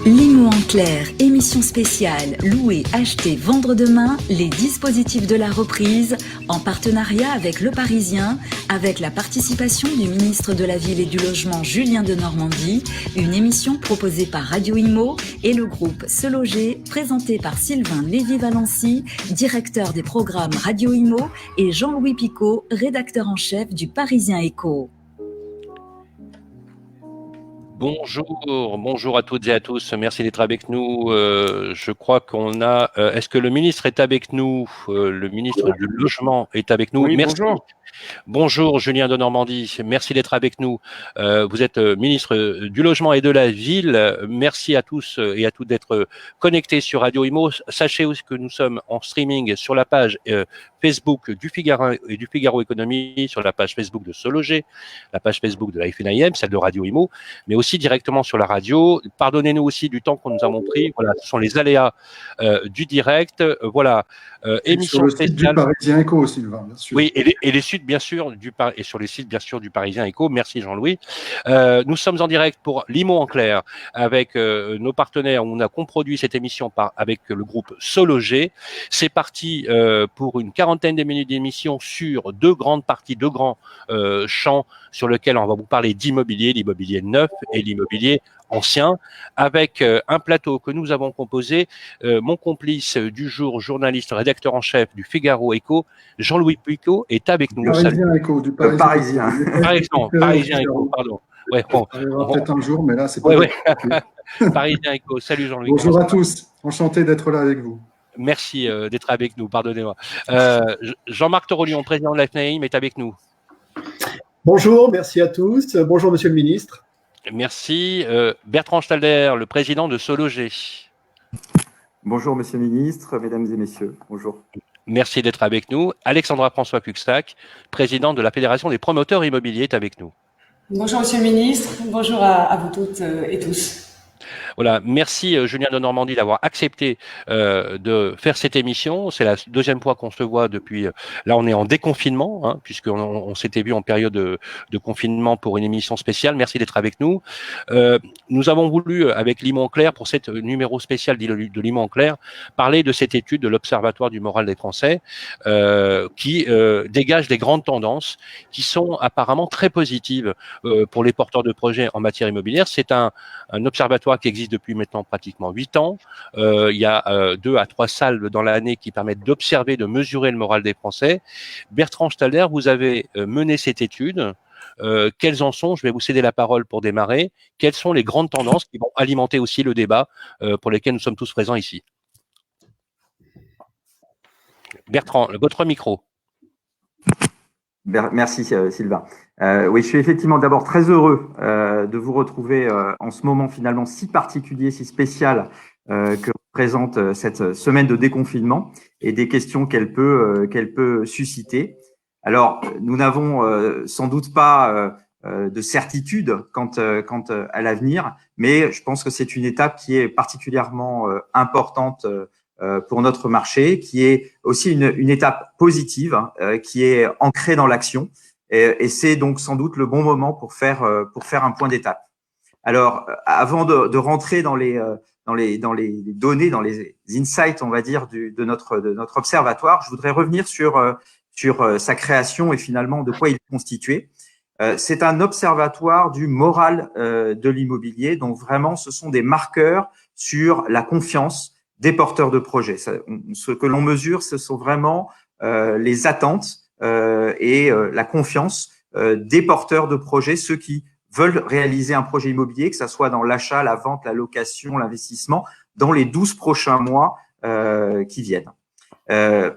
Les mots en clair, émission spéciale, louer, acheter, vendre demain, les dispositifs de la reprise, en partenariat avec Le Parisien, avec la participation du ministre de la Ville et du Logement Julien Denormandie, une émission proposée par Radio Imo et le groupe Se Loger, présenté par Sylvain Lévy-Valency, directeur des programmes Radio Imo, et Jean-Louis Picot, rédacteur en chef du Parisien Écho. Bonjour à toutes et à tous. Merci d'être avec nous. Je crois qu'on a. Est-ce que le ministre est avec nous? Le ministre du Logement est avec nous. Oui, merci. Bonjour. Bonjour Julien Denormandie, merci d'être avec nous. Vous êtes ministre du Logement et de la Ville. Merci à tous et à toutes d'être connectés sur Radio Imo. Sachez aussi que nous sommes en streaming sur la page Facebook du Figaro et du Figaro Économie, sur la page Facebook de Se Loger, la page Facebook de la FNIM, celle de Radio Imo, mais aussi directement sur la radio. Pardonnez-nous aussi du temps que nous avons pris. Voilà, ce sont les aléas du direct. Voilà, émission sur le spéciale. site du Parisien Écho, Sylvain, bien sûr. Oui, et les sites bien sûr et sur les sites bien sûr du Parisien Écho. Merci Jean-Louis. Nous sommes en direct pour l'IMO en clair avec nos partenaires. On a coproduit cette émission avec le groupe Se Loger. C'est parti pour une quarantaine de minutes d'émission sur deux grandes parties, deux grands champs sur lesquels on va vous parler d'immobilier, l'immobilier neuf et l'immobilier ancien, avec un plateau que nous avons composé. Mon complice du jour, journaliste, rédacteur en chef du Figaro Écho, Jean-Louis Picot, est avec nous. Parisien Écho, du Parisien. Parisien Écho, pardon. Ouais, bon, peut-être un jour, mais là, c'est pas Parisien Écho. Salut Jean-Louis. Bonjour à tous. Enchanté d'être là avec vous. Merci d'être avec nous. Pardonnez-moi. Jean-Marc Torolion, président de la FNAIM, est avec nous. Bonjour, merci à tous. Bonjour, monsieur le ministre. Merci. Bertrand Stalder, le président de Se Loger. Bonjour, monsieur le ministre, mesdames et messieurs. Bonjour. Merci d'être avec nous. Alexandra François-Cuxac, présidente de la Fédération des promoteurs immobiliers, est avec nous. Bonjour, monsieur le ministre. Bonjour à vous toutes et tous. Voilà, merci Julien Denormandie d'avoir accepté de faire cette émission. C'est la deuxième fois qu'on se voit depuis. Là, on est en déconfinement, hein, puisqu'on s'était vu en période de confinement pour une émission spéciale. Merci d'être avec nous. Nous avons voulu, avec l'IMO en clair, pour cette numéro spécial de l'IMO en clair, parler de cette étude de l'Observatoire du moral des Français, qui dégage des grandes tendances qui sont apparemment très positives pour les porteurs de projets en matière immobilière. C'est un observatoire qui existe depuis maintenant pratiquement 8 ans. Il y a 2 à 3 salles dans l'année qui permettent d'observer, de mesurer le moral des Français. Bertrand Stalder, vous avez mené cette étude. Quelles en sont? Je vais vous céder la parole pour démarrer. Quelles sont les grandes tendances qui vont alimenter aussi le débat pour lesquels nous sommes tous présents ici? Bertrand, votre micro. Merci Sylvain. Oui, je suis effectivement d'abord très heureux de vous retrouver en ce moment finalement si particulier, si spécial que représente cette semaine de déconfinement et des questions qu'elle peut susciter. Alors, nous n'avons sans doute pas de certitude quant à l'avenir, mais je pense que c'est une étape qui est particulièrement importante pour notre marché, qui est aussi une étape positive, qui est ancrée dans l'action, et c'est donc sans doute le bon moment pour faire un point d'étape. Alors, avant de rentrer dans les données, dans les insights, on va dire, de notre observatoire, je voudrais revenir sur sa création et finalement de quoi il est constitué. C'est un observatoire du moral de l'immobilier, donc vraiment, ce sont des marqueurs sur la confiance des porteurs de projets. Ce que l'on mesure, ce sont vraiment les attentes et la confiance des porteurs de projets, ceux qui veulent réaliser un projet immobilier, que ça soit dans l'achat, la vente, la location, l'investissement, dans les 12 prochains mois qui viennent.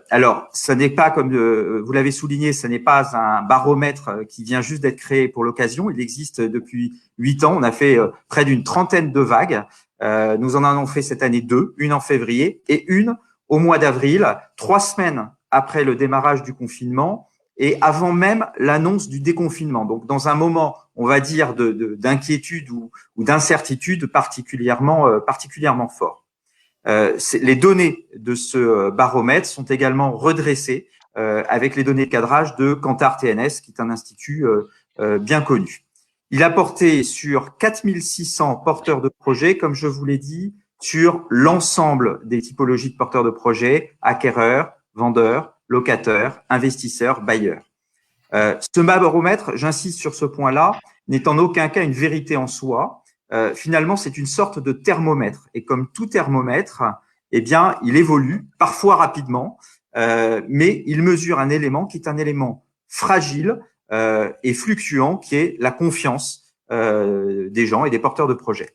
Alors, ce n'est pas, comme vous l'avez souligné, ce n'est pas un baromètre qui vient juste d'être créé pour l'occasion. Il existe depuis 8 ans. On a fait près d'une trentaine de vagues. Nous en avons fait cette année 2, une en février et une au mois d'avril, 3 semaines après le démarrage du confinement et avant même l'annonce du déconfinement. Donc, dans un moment, on va dire, d'inquiétude ou d'incertitude particulièrement fort. Les données de ce baromètre sont également redressées avec les données de cadrage de Kantar TNS, qui est un institut bien connu. Il a porté sur 4600 porteurs de projets, comme je vous l'ai dit, sur l'ensemble des typologies de porteurs de projets, acquéreurs, vendeurs, locataires, investisseurs, bailleurs. Ce baromètre, j'insiste sur ce point-là, n'est en aucun cas une vérité en soi. Finalement, c'est une sorte de thermomètre. Et comme tout thermomètre, eh bien, il évolue, parfois rapidement, mais il mesure un élément qui est un élément fragile et fluctuant, qui est la confiance des gens et des porteurs de projets.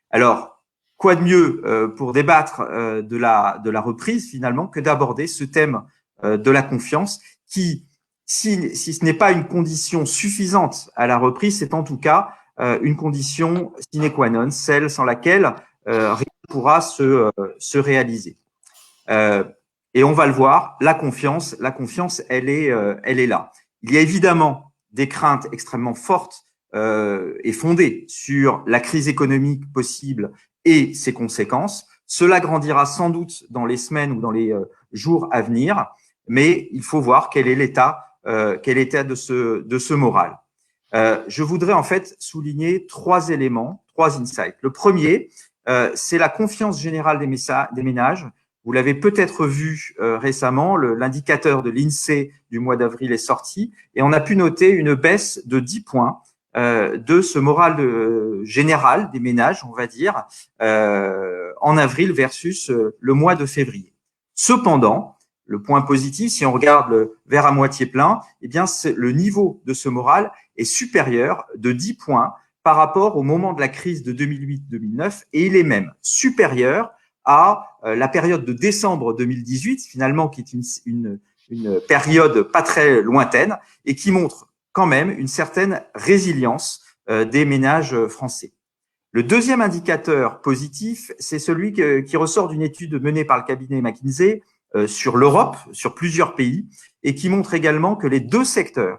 Alors, quoi de mieux pour débattre de la reprise, finalement, que d'aborder ce thème de la confiance qui, si ce n'est pas une condition suffisante à la reprise, c'est en tout cas une condition sine qua non, celle sans laquelle rien ne pourra se réaliser. Et on va le voir, la confiance, elle est là. Il y a évidemment des craintes extrêmement fortes et fondées sur la crise économique possible et ses conséquences. Cela grandira sans doute dans les semaines ou dans les jours à venir, mais il faut voir quel est l'état de ce moral. Je voudrais en fait souligner 3 éléments, 3 insights. Le premier, c'est la confiance générale des ménages. Vous l'avez peut-être vu récemment, l'indicateur de l'INSEE du mois d'avril est sorti et on a pu noter une baisse de 10 points de ce moral général des ménages, on va dire, en avril versus le mois de février. Cependant, le point positif, si on regarde le verre à moitié plein, eh bien, le niveau de ce moral est supérieur de 10 points par rapport au moment de la crise de 2008-2009 et il est même supérieur à la période de décembre 2018, finalement, qui est une période pas très lointaine et qui montre quand même une certaine résilience des ménages français. Le deuxième indicateur positif, c'est celui qui ressort d'une étude menée par le cabinet McKinsey sur l'Europe, sur plusieurs pays, et qui montre également que les 2 secteurs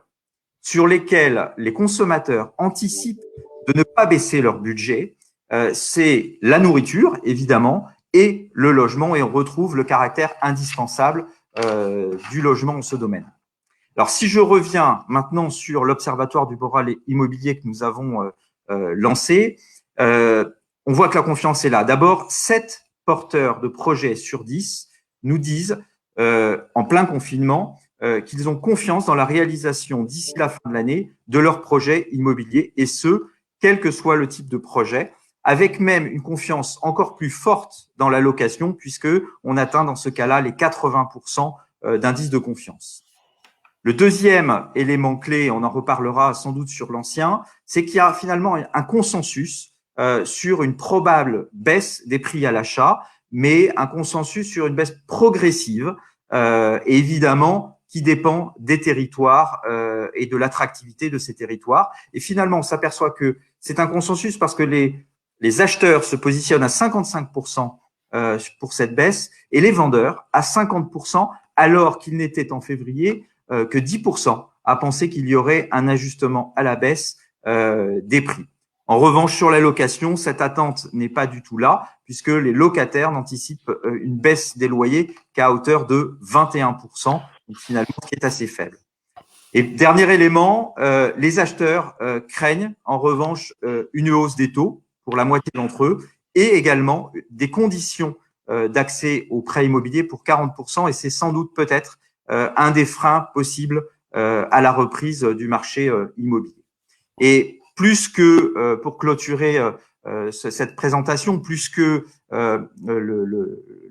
sur lesquels les consommateurs anticipent de ne pas baisser leur budget, c'est la nourriture, évidemment, et le logement, et on retrouve le caractère indispensable du logement dans ce domaine. Alors, si je reviens maintenant sur l'Observatoire du moral immobilier que nous avons lancé, on voit que la confiance est là. D'abord, 7 porteurs de projets sur 10 nous disent, en plein confinement, qu'ils ont confiance dans la réalisation d'ici la fin de l'année de leurs projets immobiliers, et ce, quel que soit le type de projet, avec même une confiance encore plus forte dans la location, puisque on atteint dans ce cas-là les 80% d'indice de confiance. Le deuxième élément clé, on en reparlera sans doute sur l'ancien, c'est qu'il y a finalement un consensus sur une probable baisse des prix à l'achat, mais un consensus sur une baisse progressive et évidemment qui dépend des territoires et de l'attractivité de ces territoires. Et finalement, on s'aperçoit que c'est un consensus parce que les acheteurs se positionnent à 55% pour cette baisse et les vendeurs à 50%, alors qu'ils n'étaient en février que 10% à penser qu'il y aurait un ajustement à la baisse des prix. En revanche, sur la location, cette attente n'est pas du tout là, puisque les locataires n'anticipent une baisse des loyers qu'à hauteur de 21%, donc finalement, ce qui est assez faible. Et dernier élément, les acheteurs craignent en revanche une hausse des taux pour la moitié d'entre eux et également des conditions d'accès aux prêts immobiliers pour 40%, et c'est sans doute peut-être un des freins possibles à la reprise du marché immobilier. Et plus que, pour clôturer cette présentation, plus que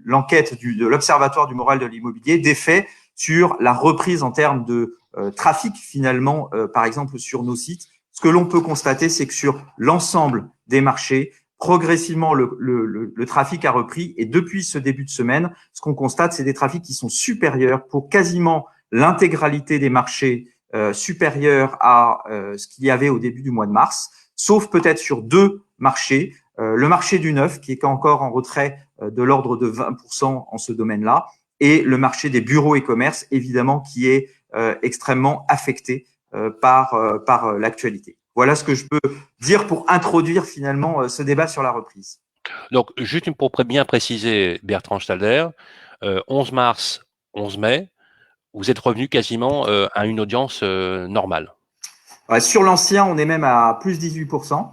l'enquête de l'Observatoire du moral de l'immobilier, des faits sur la reprise en termes de trafic finalement, par exemple sur nos sites, ce que l'on peut constater, c'est que sur l'ensemble des marchés, progressivement, le trafic a repris, et depuis ce début de semaine, ce qu'on constate, c'est des trafics qui sont supérieurs pour quasiment l'intégralité des marchés, supérieurs à ce qu'il y avait au début du mois de mars, sauf peut-être sur 2 marchés, le marché du neuf qui est encore en retrait de l'ordre de 20% en ce domaine-là, et le marché des bureaux et commerces, évidemment, qui est extrêmement affecté par l'actualité. Voilà ce que je peux dire pour introduire finalement ce débat sur la reprise. Donc, juste pour bien préciser, Bertrand Stalder, 11 mars, 11 mai, vous êtes revenu quasiment à une audience normale. Sur l'ancien, on est même à plus 18%.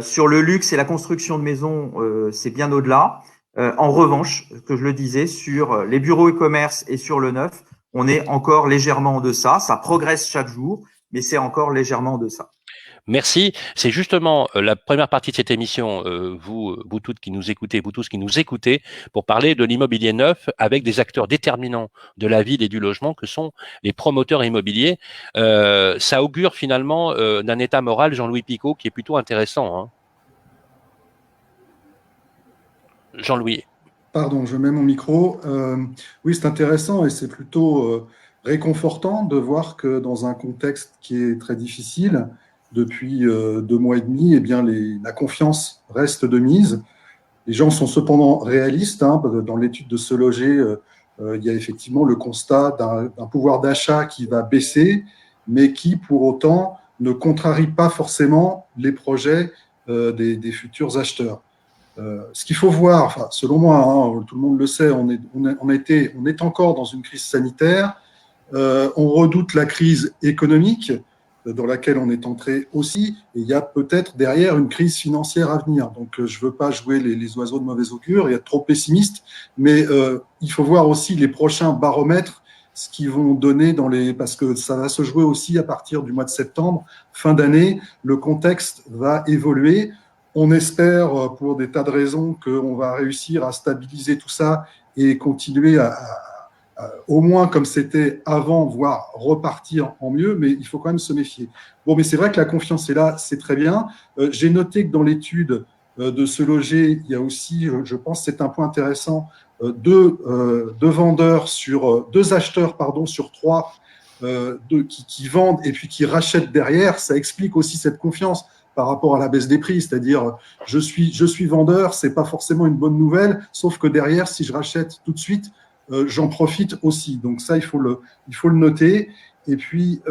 Sur le luxe et la construction de maisons, c'est bien au-delà. En revanche, que je le disais, sur les bureaux et commerces et sur le neuf, on est encore légèrement en deçà. Ça progresse chaque jour, mais c'est encore légèrement en deçà. Merci. C'est justement la première partie de cette émission, vous toutes qui nous écoutez, vous tous qui nous écoutez, pour parler de l'immobilier neuf avec des acteurs déterminants de la ville et du logement que sont les promoteurs immobiliers. Ça augure finalement d'un état moral, Jean-Louis Picot, qui est plutôt intéressant. Hein. Jean-Louis. Pardon, je mets mon micro. Oui, c'est intéressant et c'est plutôt réconfortant de voir que dans un contexte qui est très difficile, depuis 2 mois et demi, eh bien, la confiance reste de mise. Les gens sont cependant réalistes. Hein, dans l'étude de Se Loger, il y a effectivement le constat d'un pouvoir d'achat qui va baisser, mais qui, pour autant, ne contrarie pas forcément les projets des futurs acheteurs. Ce qu'il faut voir, enfin, selon moi, hein, tout le monde le sait, on est encore dans une crise sanitaire. On redoute la crise économique dans laquelle on est entré aussi, et il y a peut-être derrière une crise financière à venir. Donc, je ne veux pas jouer les oiseaux de mauvais augure et être trop pessimiste, mais il faut voir aussi les prochains baromètres, ce qu'ils vont donner parce que ça va se jouer aussi à partir du mois de septembre, fin d'année, le contexte va évoluer. On espère, pour des tas de raisons, qu'on va réussir à stabiliser tout ça et continuer au moins comme c'était avant, voire repartir en mieux, mais il faut quand même se méfier. Bon, mais c'est vrai que la confiance est là, c'est très bien. J'ai noté que dans l'étude de Se Loger, il y a aussi, je pense que c'est un point intéressant, deux acheteurs sur 3 qui vendent et puis qui rachètent derrière. Ça explique aussi cette confiance par rapport à la baisse des prix, c'est-à-dire je suis vendeur, c'est pas forcément une bonne nouvelle, sauf que derrière, si je rachète tout de suite, j'en profite aussi. Donc ça, il faut le noter. Et puis,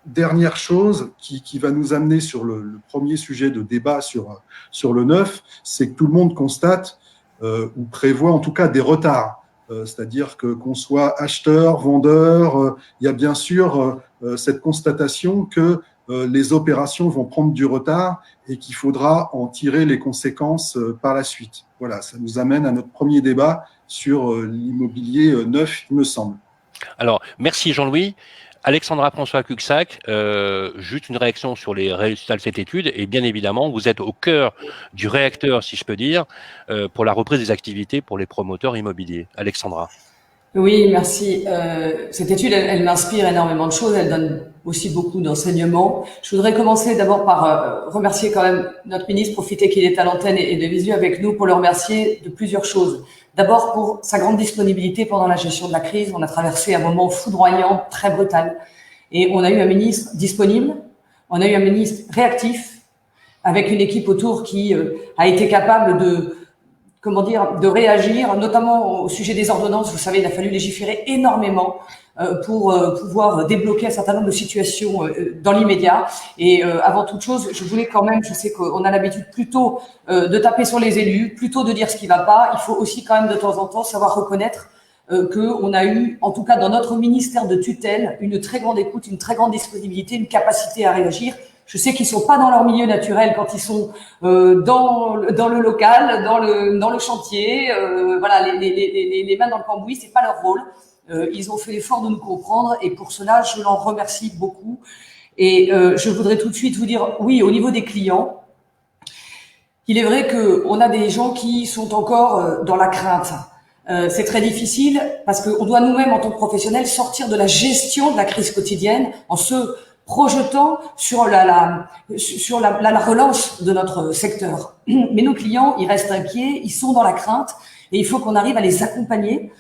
dernière chose qui va nous amener sur le premier sujet de débat sur le neuf, c'est que tout le monde constate ou prévoit en tout cas des retards. C'est-à-dire qu'on soit acheteur, vendeur, il y a bien sûr cette constatation que les opérations vont prendre du retard et qu'il faudra en tirer les conséquences par la suite. Voilà, ça nous amène à notre premier débat sur l'immobilier neuf, il me semble. Alors, merci Jean-Louis. Alexandra François-Cuxac, juste une réaction sur les résultats de cette étude. Et bien évidemment, vous êtes au cœur du réacteur, si je peux dire, pour la reprise des activités pour les promoteurs immobiliers. Alexandra. Oui, merci. Cette étude, elle m'inspire énormément de choses. Elle donne aussi beaucoup d'enseignements. Je voudrais commencer d'abord par remercier quand même notre ministre, profiter qu'il est à l'antenne et de visu avec nous pour le remercier de plusieurs choses. D'abord pour sa grande disponibilité pendant la gestion de la crise. On a traversé un moment foudroyant, très brutal. Et on a eu un ministre disponible, on a eu un ministre réactif, avec une équipe autour qui a été capable de réagir, notamment au sujet des ordonnances. Vous savez, il a fallu légiférer énormément pour pouvoir débloquer un certain nombre de situations dans l'immédiat. Et avant toute chose, je voulais quand même, je sais qu'on a l'habitude plutôt de taper sur les élus, plutôt de dire ce qui va pas. Il faut aussi quand même de temps en temps savoir reconnaître qu'on a eu, en tout cas dans notre ministère de tutelle, une très grande écoute, une très grande disponibilité, une capacité à réagir. Je sais qu'ils sont pas dans leur milieu naturel quand ils sont dans le local, dans le chantier. Voilà, les mains dans le cambouis, c'est pas leur rôle. Ils ont fait l'effort de nous comprendre et pour cela, je l'en remercie beaucoup. Et je voudrais tout de suite vous dire, oui, au niveau des clients, il est vrai que on a des gens qui sont encore dans la crainte. C'est très difficile parce qu'on doit nous-mêmes, en tant que professionnels, sortir de la gestion de la crise quotidienne en se projetant sur la relance de notre secteur. Mais nos clients, ils restent inquiets, ils sont dans la crainte et il faut qu'on arrive à les accompagner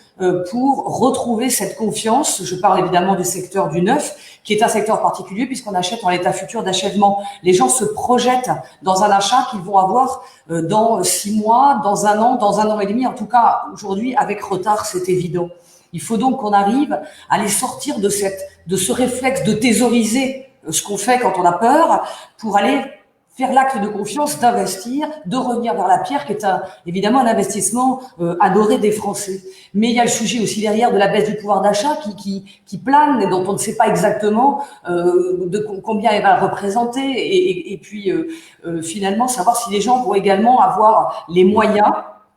pour retrouver cette confiance. Je parle évidemment du secteur du neuf, qui est un secteur particulier puisqu'on achète en l'état futur d'achèvement. Les gens se projettent dans un achat qu'ils vont avoir dans 6 mois, dans 1 an, dans 1 an et demi. En tout cas, aujourd'hui, avec retard, c'est évident. Il faut donc qu'on arrive à les sortir de ce réflexe de thésauriser ce qu'on fait quand on a peur pour aller faire l'acte de confiance, d'investir, de revenir vers la pierre, qui est évidemment un investissement adoré des Français. Mais il y a le sujet aussi derrière de la baisse du pouvoir d'achat qui plane et dont on ne sait pas exactement combien elle va représenter. Et puis finalement, savoir si les gens vont également avoir les moyens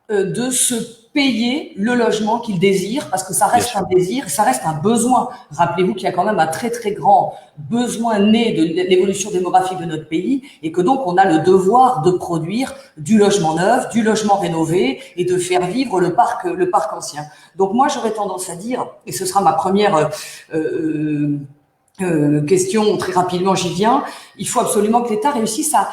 de se payer le logement qu'ils désirent, parce que ça reste un désir, ça reste un besoin. Rappelez-vous qu'il y a quand même un très très grand besoin né de l'évolution démographique de notre pays, et que donc on a le devoir de produire du logement neuf, du logement rénové, et de faire vivre le parc ancien. Donc moi j'aurais tendance à dire, et ce sera ma première question, très rapidement j'y viens, il faut absolument que l'État réussisse à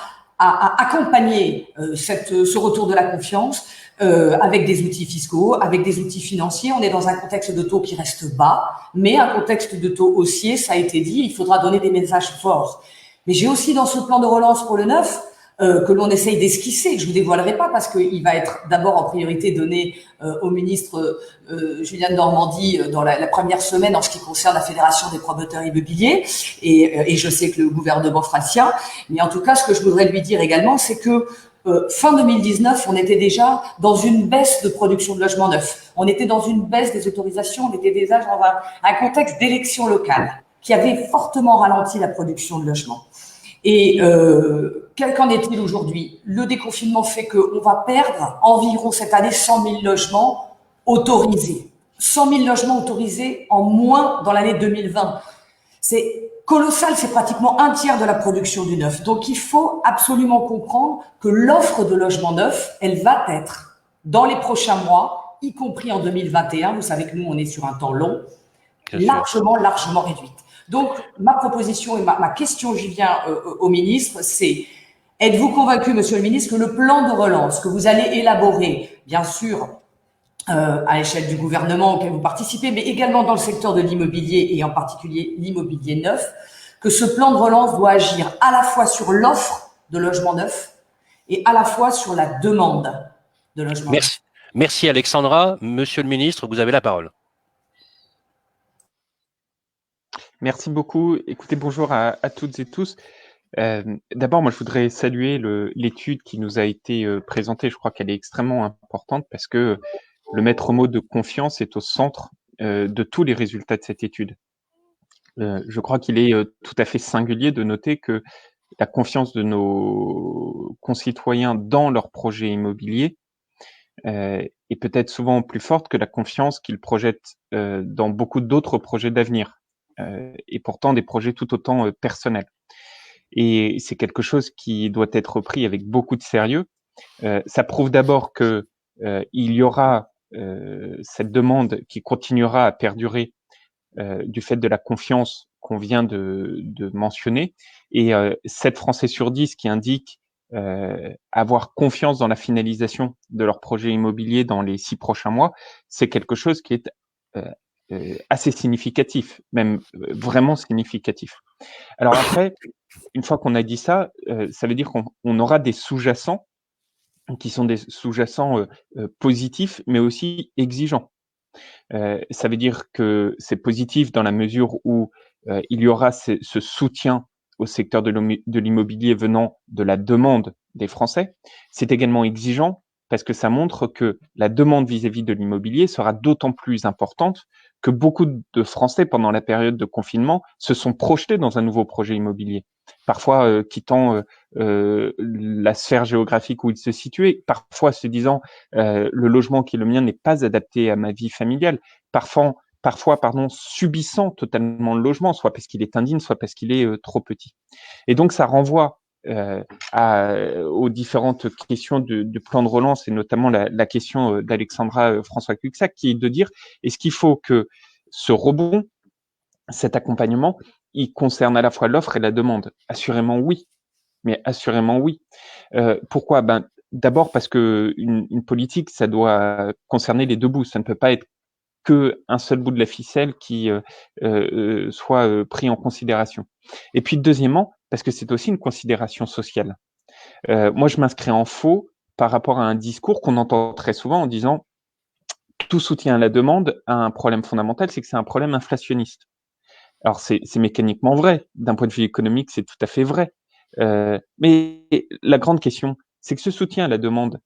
accompagner ce retour de la confiance avec des outils fiscaux, avec des outils financiers. On est dans un contexte de taux qui reste bas, mais un contexte de taux haussier, ça a été dit, il faudra donner des messages forts. Mais j'ai aussi dans ce plan de relance pour le neuf, que l'on essaye d'esquisser, que je vous dévoilerai pas parce qu'il va être d'abord en priorité donné au ministre Julien Denormandie dans la première semaine en ce qui concerne la Fédération des promoteurs immobiliers, et je sais que le gouvernement fera le sien. Mais en tout cas, ce que je voudrais lui dire également, c'est que fin 2019, on était déjà dans une baisse de production de logements neufs. On était dans une baisse des autorisations. On était déjà dans un contexte d'élection locale qui avait fortement ralenti la production de logements. Et qu'en est-il aujourd'hui? Le déconfinement fait qu'on va perdre environ cette année 100 000 logements autorisés. 100 000 logements autorisés en moins dans l'année 2020. C'est colossal, c'est pratiquement un tiers de la production du neuf. Donc il faut absolument comprendre que l'offre de logements neufs, elle va être, dans les prochains mois, y compris en 2021, vous savez que nous on est sur un temps long, largement réduite. Donc ma proposition et ma question, j'y viens au ministre, c'est: êtes-vous convaincu, monsieur le ministre, que le plan de relance que vous allez élaborer, bien sûr, à l'échelle du gouvernement auquel vous participez, mais également dans le secteur de l'immobilier et en particulier l'immobilier neuf, que ce plan de relance doit agir à la fois sur l'offre de logements neufs et à la fois sur la demande de logements neufs? Merci Alexandra. Monsieur le ministre, vous avez la parole. Merci beaucoup. Écoutez, bonjour à toutes et tous. D'abord, moi, je voudrais saluer l'étude qui nous a été présentée. Je crois qu'elle est extrêmement importante parce que le maître mot de confiance est au centre de tous les résultats de cette étude. Je crois qu'il est tout à fait singulier de noter que la confiance de nos concitoyens dans leurs projets immobiliers est peut-être souvent plus forte que la confiance qu'ils projettent dans beaucoup d'autres projets d'avenir, et pourtant des projets tout autant personnels. Et c'est quelque chose qui doit être pris avec beaucoup de sérieux. Ça prouve d'abord que il y aura cette demande qui continuera à perdurer du fait de la confiance qu'on vient de mentionner, et 7 Français sur 10 qui indiquent avoir confiance dans la finalisation de leur projet immobilier dans les 6 prochains mois, c'est quelque chose qui est assez significatif, même vraiment significatif. Alors après, une fois qu'on a dit ça, ça veut dire qu'on aura des sous-jacents qui sont des sous-jacents positifs, mais aussi exigeants. Ça veut dire que c'est positif dans la mesure où il y aura ce soutien au secteur de l'immobilier venant de la demande des Français. C'est également exigeant parce que ça montre que la demande vis-à-vis de l'immobilier sera d'autant plus importante que beaucoup de Français, pendant la période de confinement, se sont projetés dans un nouveau projet immobilier, parfois quittant la sphère géographique où ils se situaient, parfois se disant le logement qui est le mien n'est pas adapté à ma vie familiale, parfois subissant totalement le logement, soit parce qu'il est indigne, soit parce qu'il est trop petit. Et donc ça renvoie aux différentes questions de plan de relance, et notamment la question d'Alexandra François-Cuxac, qui est de dire: est-ce qu'il faut que ce rebond, cet accompagnement, il concerne à la fois l'offre et la demande? Assurément oui, mais assurément oui. Pourquoi? D'abord parce que une politique, ça doit concerner les deux bouts, ça ne peut pas être que un seul bout de la ficelle qui soit pris en considération. Et puis deuxièmement, parce que c'est aussi une considération sociale. Moi, je m'inscris en faux par rapport à un discours qu'on entend très souvent en disant tout soutien à la demande a un problème fondamental, c'est que c'est un problème inflationniste. Alors c'est mécaniquement vrai, d'un point de vue économique, c'est tout à fait vrai. Mais la grande question, c'est que ce soutien à la demande,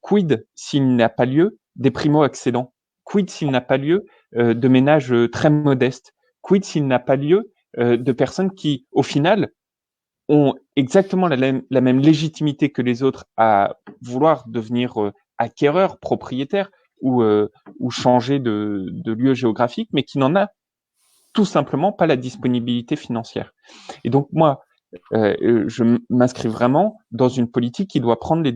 quid s'il n'a pas lieu des primo-accédants? Quid s'il n'a pas lieu de ménages très modestes? Quid s'il n'a pas lieu de personnes qui, au final, ont exactement la même légitimité que les autres à vouloir devenir acquéreurs, propriétaires ou changer de lieu géographique, mais qui n'en a tout simplement pas la disponibilité financière. Et donc moi, je m'inscris vraiment dans une politique qui doit prendre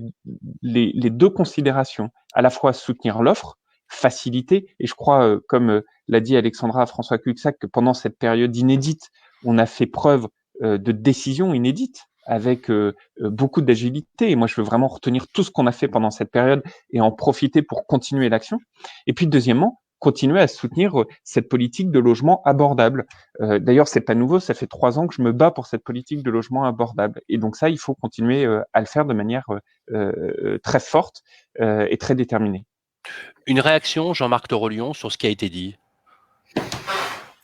les deux considérations, à la fois soutenir l'offre, faciliter, et je crois, comme l'a dit Alexandra François Cuxac, que pendant cette période inédite, on a fait preuve de décision inédite avec beaucoup d'agilité. Et moi, je veux vraiment retenir tout ce qu'on a fait pendant cette période et en profiter pour continuer l'action. Et puis, deuxièmement, continuer à soutenir cette politique de logement abordable. D'ailleurs, c'est pas nouveau, ça fait 3 ans que je me bats pour cette politique de logement abordable. Et donc ça, il faut continuer à le faire de manière très forte et très déterminée. Une réaction, Jean-Marc Torolion, sur ce qui a été dit?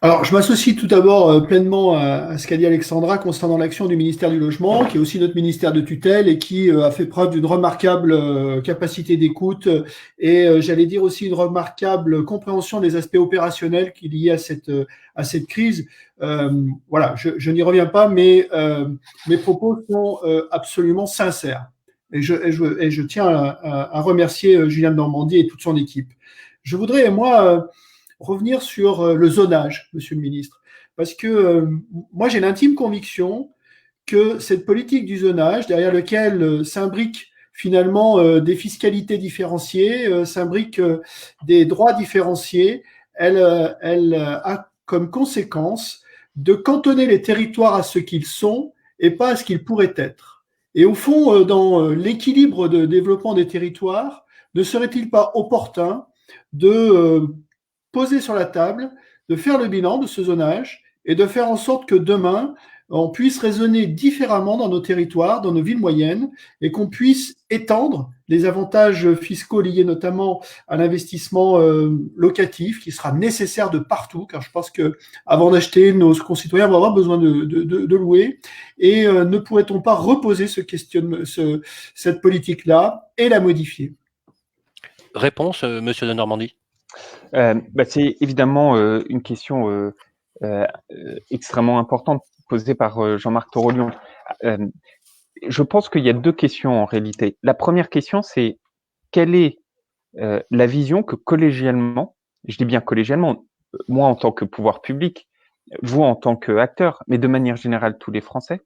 Alors, je m'associe tout d'abord pleinement à ce qu'a dit Alexandra concernant l'action du ministère du Logement, qui est aussi notre ministère de tutelle et qui a fait preuve d'une remarquable capacité d'écoute et j'allais dire aussi une remarquable compréhension des aspects opérationnels qui liés à cette crise. Voilà, je n'y reviens pas, mais mes propos sont absolument sincères. Et je tiens à remercier Julien de Normandie et toute son équipe. Je voudrais, moi, revenir sur le zonage, Monsieur le Ministre, parce que moi j'ai l'intime conviction que cette politique du zonage, derrière lequel s'imbriquent finalement des fiscalités différenciées, s'imbriquent des droits différenciés, elle a comme conséquence de cantonner les territoires à ce qu'ils sont et pas à ce qu'ils pourraient être. Et au fond, dans l'équilibre de développement des territoires, ne serait-il pas opportun de poser sur la table, de faire le bilan de ce zonage et de faire en sorte que demain, on puisse raisonner différemment dans nos territoires, dans nos villes moyennes, et qu'on puisse étendre les avantages fiscaux liés notamment à l'investissement locatif qui sera nécessaire de partout, car je pense que avant d'acheter, nos concitoyens vont avoir besoin de louer, et ne pourrait-on pas reposer cette politique-là et la modifier? Réponse, Monsieur de Normandie? C'est évidemment une question extrêmement importante posée par Jean-Marc Torolion. Je pense qu'il y a 2 questions en réalité. La première question, c'est quelle est la vision que collégialement, je dis bien collégialement, moi en tant que pouvoir public, vous en tant qu'acteur, mais de manière générale tous les Français,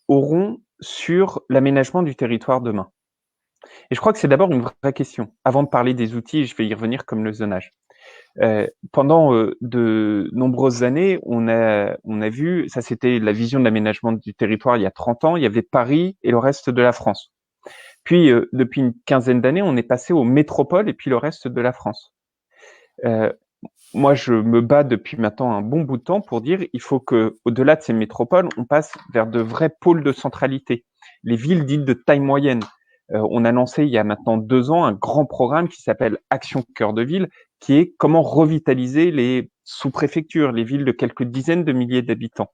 auront sur l'aménagement du territoire demain. Et je crois que c'est d'abord une vraie question. Avant de parler des outils, je vais y revenir comme le zonage. Pendant de nombreuses années, on a vu, ça c'était la vision de l'aménagement du territoire il y a 30 ans, il y avait Paris et le reste de la France. Puis, depuis une quinzaine d'années, on est passé aux métropoles et puis le reste de la France. Moi, je me bats depuis maintenant un bon bout de temps pour dire il faut que, au-delà de ces métropoles, on passe vers de vrais pôles de centralité. Les villes dites de taille moyenne. On a lancé il y a maintenant 2 ans un grand programme qui s'appelle Action Cœur de Ville, qui est comment revitaliser les sous-préfectures, les villes de quelques dizaines de milliers d'habitants.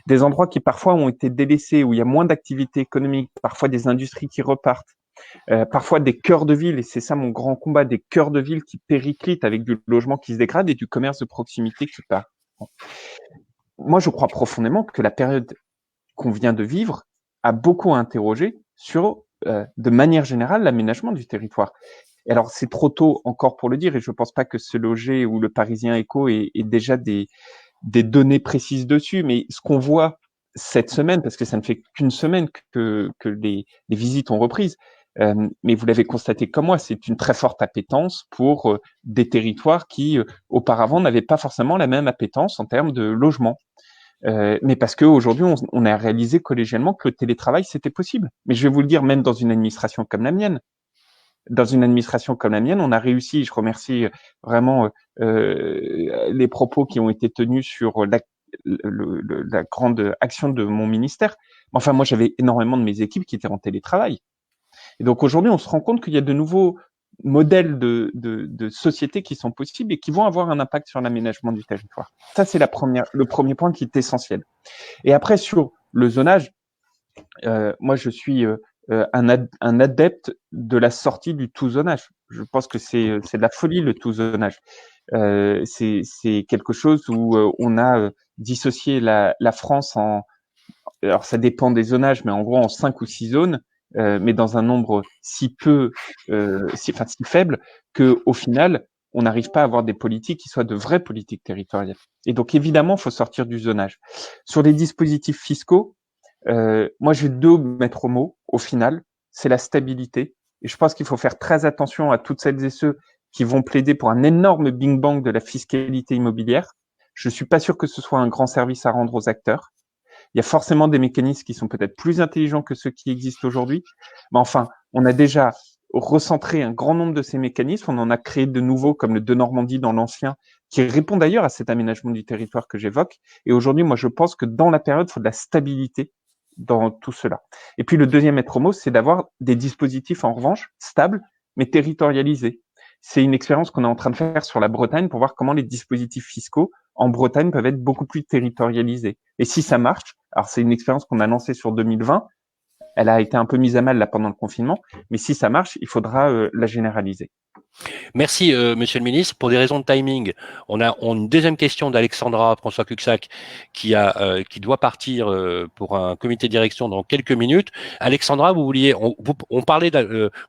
Des endroits qui parfois ont été délaissés, où il y a moins d'activité économique, parfois des industries qui repartent, parfois des cœurs de ville, et c'est ça mon grand combat, des cœurs de ville qui périclitent avec du logement qui se dégrade et du commerce de proximité qui part. Moi, je crois profondément que la période qu'on vient de vivre a beaucoup interrogé sur de manière générale, l'aménagement du territoire. Et alors, c'est trop tôt encore pour le dire, et je ne pense pas que Ce Loger ou le Parisien Écho ait déjà des données précises dessus, mais ce qu'on voit cette semaine, parce que ça ne fait qu'une semaine que les visites ont reprise, mais vous l'avez constaté comme moi, c'est une très forte appétence pour des territoires qui, auparavant, n'avaient pas forcément la même appétence en termes de logement. Mais parce qu'aujourd'hui, on a réalisé collégialement que le télétravail, c'était possible. Mais je vais vous le dire, même dans une administration comme la mienne. Dans une administration comme la mienne, on a réussi, je remercie vraiment les propos qui ont été tenus sur la grande action de mon ministère. Enfin, moi, j'avais énormément de mes équipes qui étaient en télétravail. Et donc aujourd'hui, on se rend compte qu'il y a de nouveaux modèles de sociétés qui sont possibles et qui vont avoir un impact sur l'aménagement du territoire. Ça, c'est le premier point qui est essentiel. Et après, sur le zonage, moi je suis un adepte de la sortie du tout zonage. Je pense que c'est de la folie le tout zonage. C'est quelque chose où on a dissocié la France en, alors ça dépend des zonages, mais en gros en 5 ou 6 zones, mais dans un nombre si faible que au final on n'arrive pas à avoir des politiques qui soient de vraies politiques territoriales. Et donc évidemment, il faut sortir du zonage. Sur les dispositifs fiscaux, moi j'ai 2 maîtres mots au final, c'est la stabilité. Et je pense qu'il faut faire très attention à toutes celles et ceux qui vont plaider pour un énorme bing bang de la fiscalité immobilière. Je suis pas sûr que ce soit un grand service à rendre aux acteurs. Il y a forcément des mécanismes qui sont peut-être plus intelligents que ceux qui existent aujourd'hui. Mais enfin, on a déjà recentré un grand nombre de ces mécanismes. On en a créé de nouveaux, comme le Denormandie dans l'ancien, qui répond d'ailleurs à cet aménagement du territoire que j'évoque. Et aujourd'hui, moi, je pense que dans la période, il faut de la stabilité dans tout cela. Et puis, le deuxième maître mot, c'est d'avoir des dispositifs, en revanche, stables, mais territorialisés. C'est une expérience qu'on est en train de faire sur la Bretagne pour voir comment les dispositifs fiscaux en Bretagne peuvent être beaucoup plus territorialisés. Et si ça marche, alors c'est une expérience qu'on a lancée sur 2020, elle a été un peu mise à mal là pendant le confinement, mais si ça marche, il faudra la généraliser. Merci, Monsieur le Ministre. Pour des raisons de timing, on a une deuxième question d'Alexandra François Cuxac qui doit partir pour un comité de direction dans quelques minutes. Alexandra, vous vouliez, on parlait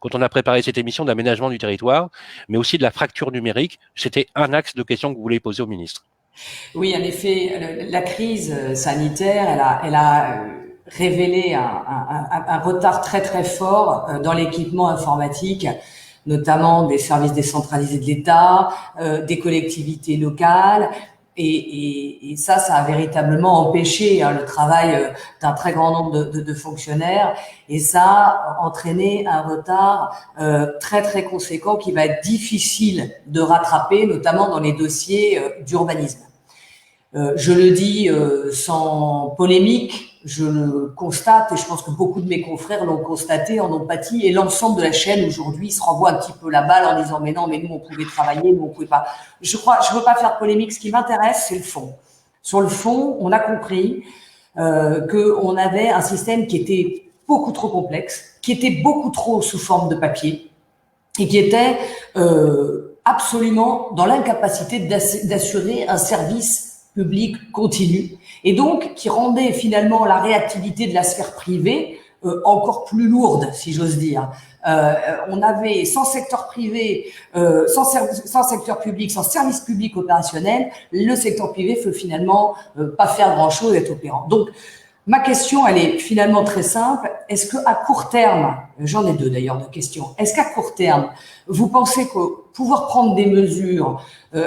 quand on a préparé cette émission d'aménagement du territoire, mais aussi de la fracture numérique. C'était un axe de question que vous voulez poser au ministre. Oui, en effet, la crise sanitaire, elle a révélé un retard très très fort dans l'équipement informatique, notamment des services décentralisés de l'État, des collectivités locales, et ça a véritablement empêché le travail d'un très grand nombre de fonctionnaires, et ça a entraîné un retard très très conséquent qui va être difficile de rattraper, notamment dans les dossiers d'urbanisme. Je le dis sans polémique, je le constate et je pense que beaucoup de mes confrères l'ont constaté, en ont pâti, et l'ensemble de la chaîne aujourd'hui se renvoie un petit peu la balle en disant mais non, mais nous on pouvait travailler, nous on pouvait pas. Je veux pas faire polémique, ce qui m'intéresse c'est le fond. Sur le fond, on a compris qu'on avait un système qui était beaucoup trop complexe, qui était beaucoup trop sous forme de papier et qui était absolument dans l'incapacité d'assurer un service public continu, et donc qui rendait finalement la réactivité de la sphère privée encore plus lourde, si j'ose dire. On avait sans secteur privé, sans secteur public, sans service public opérationnel, le secteur privé peut finalement pas faire grand-chose et être opérant. Donc, ma question, elle est finalement très simple. Est-ce que à court terme, j'en ai 2 d'ailleurs de questions, est-ce qu'à court terme, vous pensez que pouvoir prendre des mesures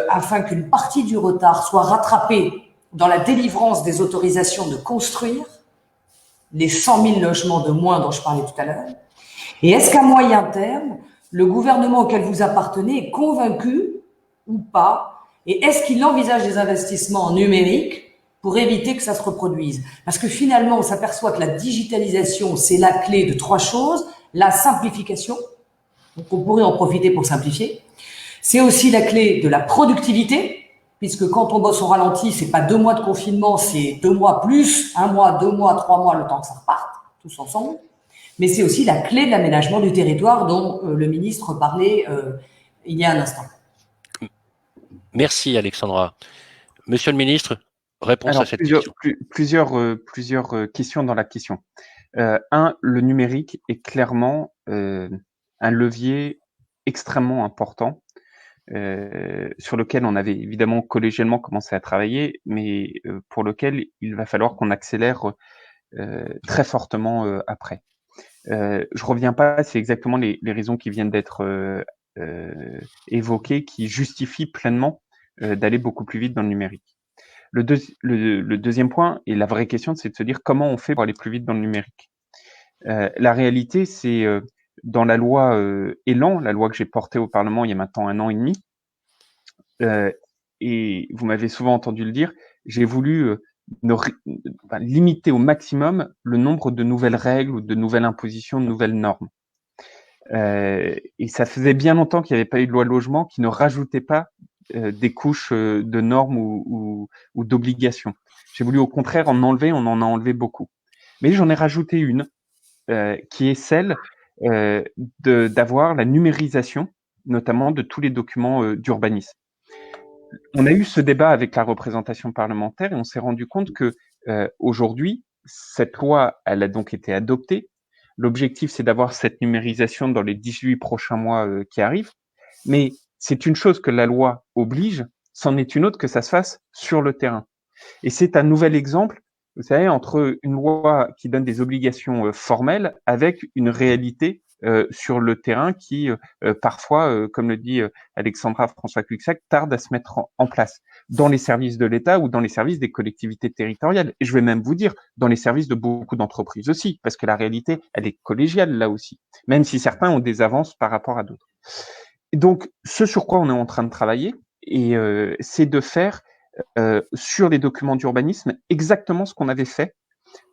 afin qu'une partie du retard soit rattrapée dans la délivrance des autorisations de construire les 100 000 logements de moins dont je parlais tout à l'heure? Et est-ce qu'à moyen terme, le gouvernement auquel vous appartenez est convaincu ou pas? Et est-ce qu'il envisage des investissements en numérique pour éviter que ça se reproduise? Parce que finalement, on s'aperçoit que la digitalisation, c'est la clé de 3 choses. La simplification, donc on pourrait en profiter pour simplifier. C'est aussi la clé de la productivité, puisque quand on bosse au ralenti, c'est pas 2 mois de confinement, c'est 2 mois plus 1 mois, 2 mois, 3 mois, le temps que ça reparte, tous ensemble. Mais c'est aussi la clé de l'aménagement du territoire dont le ministre parlait il y a un instant. Merci, Alexandra. Monsieur le ministre, réponse à cette question. Plusieurs questions dans la question. Le numérique est clairement un levier extrêmement important sur lequel on avait évidemment collégialement commencé à travailler, mais pour lequel il va falloir qu'on accélère très fortement après. Je reviens pas, c'est exactement les raisons qui viennent d'être évoquées qui justifient pleinement d'aller beaucoup plus vite dans le numérique. Le deuxième point, et la vraie question, c'est de se dire comment on fait pour aller plus vite dans le numérique. La réalité, c'est dans la loi Élan, la loi que j'ai portée au Parlement il y a maintenant 1 an et demi, et vous m'avez souvent entendu le dire, j'ai voulu limiter au maximum le nombre de nouvelles règles ou de nouvelles impositions, de nouvelles normes. Et ça faisait bien longtemps qu'il n'y avait pas eu de loi de logement qui ne rajoutait pas des couches de normes ou d'obligations. J'ai voulu au contraire en enlever, on en a enlevé beaucoup. Mais j'en ai rajouté une, qui est celle d'avoir la numérisation, notamment de tous les documents d'urbanisme. On a eu ce débat avec la représentation parlementaire et on s'est rendu compte que aujourd'hui, cette loi, elle a donc été adoptée. L'objectif, c'est d'avoir cette numérisation dans les 18 prochains mois qui arrivent. Mais c'est une chose que la loi oblige, c'en est une autre que ça se fasse sur le terrain. Et c'est un nouvel exemple, vous savez, entre une loi qui donne des obligations formelles avec une réalité sur le terrain qui, parfois, comme le dit Alexandra François-Cuxac, tarde à se mettre en place dans les services de l'État ou dans les services des collectivités territoriales. Et je vais même vous dire, dans les services de beaucoup d'entreprises aussi, parce que la réalité, elle est collégiale là aussi, même si certains ont des avances par rapport à d'autres. Et donc, ce sur quoi on est en train de travailler, et c'est de faire sur les documents d'urbanisme exactement ce qu'on avait fait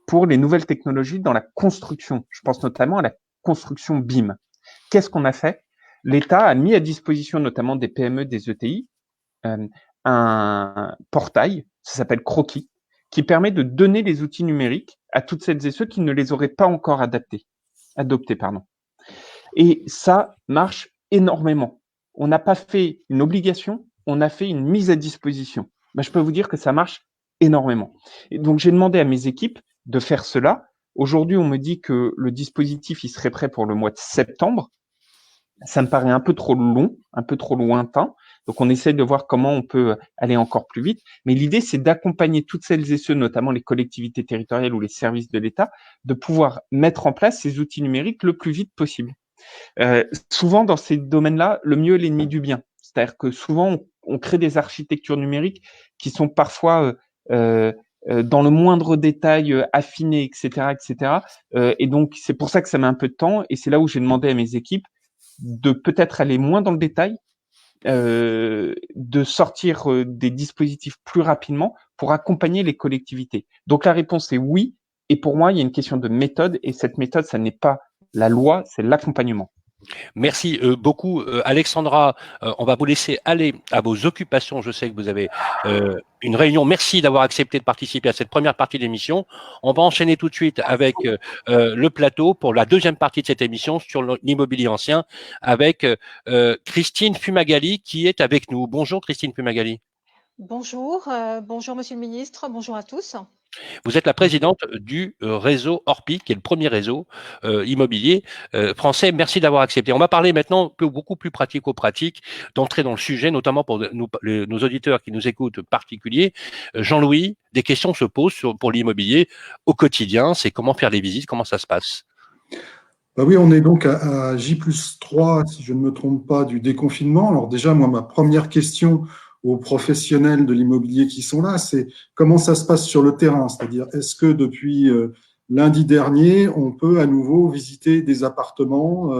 pour les nouvelles technologies dans la construction. Je pense notamment à la construction BIM. Qu'est-ce qu'on a fait? L'État a mis à disposition notamment des PME, des ETI, un portail, ça s'appelle Croquis, qui permet de donner les outils numériques à toutes celles et ceux qui ne les auraient pas encore adoptés. Et ça marche énormément. On n'a pas fait une obligation, on a fait une mise à disposition. Ben, je peux vous dire que ça marche énormément. Et donc, j'ai demandé à mes équipes de faire cela. Aujourd'hui, on me dit que le dispositif, il serait prêt pour le mois de septembre. Ça me paraît un peu trop long, un peu trop lointain. Donc, on essaie de voir comment on peut aller encore plus vite. Mais l'idée, c'est d'accompagner toutes celles et ceux, notamment les collectivités territoriales ou les services de l'État, de pouvoir mettre en place ces outils numériques le plus vite possible. Souvent, dans ces domaines-là, le mieux est l'ennemi du bien. C'est-à-dire que souvent, on crée des architectures numériques qui sont parfois dans le moindre détail affinées, etc., etc. Et donc, c'est pour ça que ça met un peu de temps. Et c'est là où j'ai demandé à mes équipes de peut-être aller moins dans le détail, de sortir des dispositifs plus rapidement pour accompagner les collectivités. Donc, la réponse est oui. Et pour moi, il y a une question de méthode. Et cette méthode, ça n'est pas la loi, c'est l'accompagnement. Merci beaucoup, Alexandra. On va vous laisser aller à vos occupations. Je sais que vous avez une réunion. Merci d'avoir accepté de participer à cette première partie de l'émission. On va enchaîner tout de suite avec le plateau pour la deuxième partie de cette émission sur l'immobilier ancien avec Christine Fumagalli qui est avec nous. Bonjour Christine Fumagalli. Bonjour, bonjour Monsieur le Ministre, bonjour à tous. Vous êtes la présidente du réseau Orpi, qui est le premier réseau immobilier français. Merci d'avoir accepté. On va parler maintenant beaucoup plus pratico-pratique, d'entrer dans le sujet, notamment pour nos auditeurs qui nous écoutent particuliers. Jean-Louis, des questions se posent pour l'immobilier au quotidien. C'est comment faire les visites, comment ça se passe? Bah oui, on est donc à J+3, si je ne me trompe pas, du déconfinement. Alors déjà, moi, ma première question aux professionnels de l'immobilier qui sont là, c'est comment ça se passe sur le terrain, c'est-à-dire est-ce que depuis lundi dernier, on peut à nouveau visiter des appartements,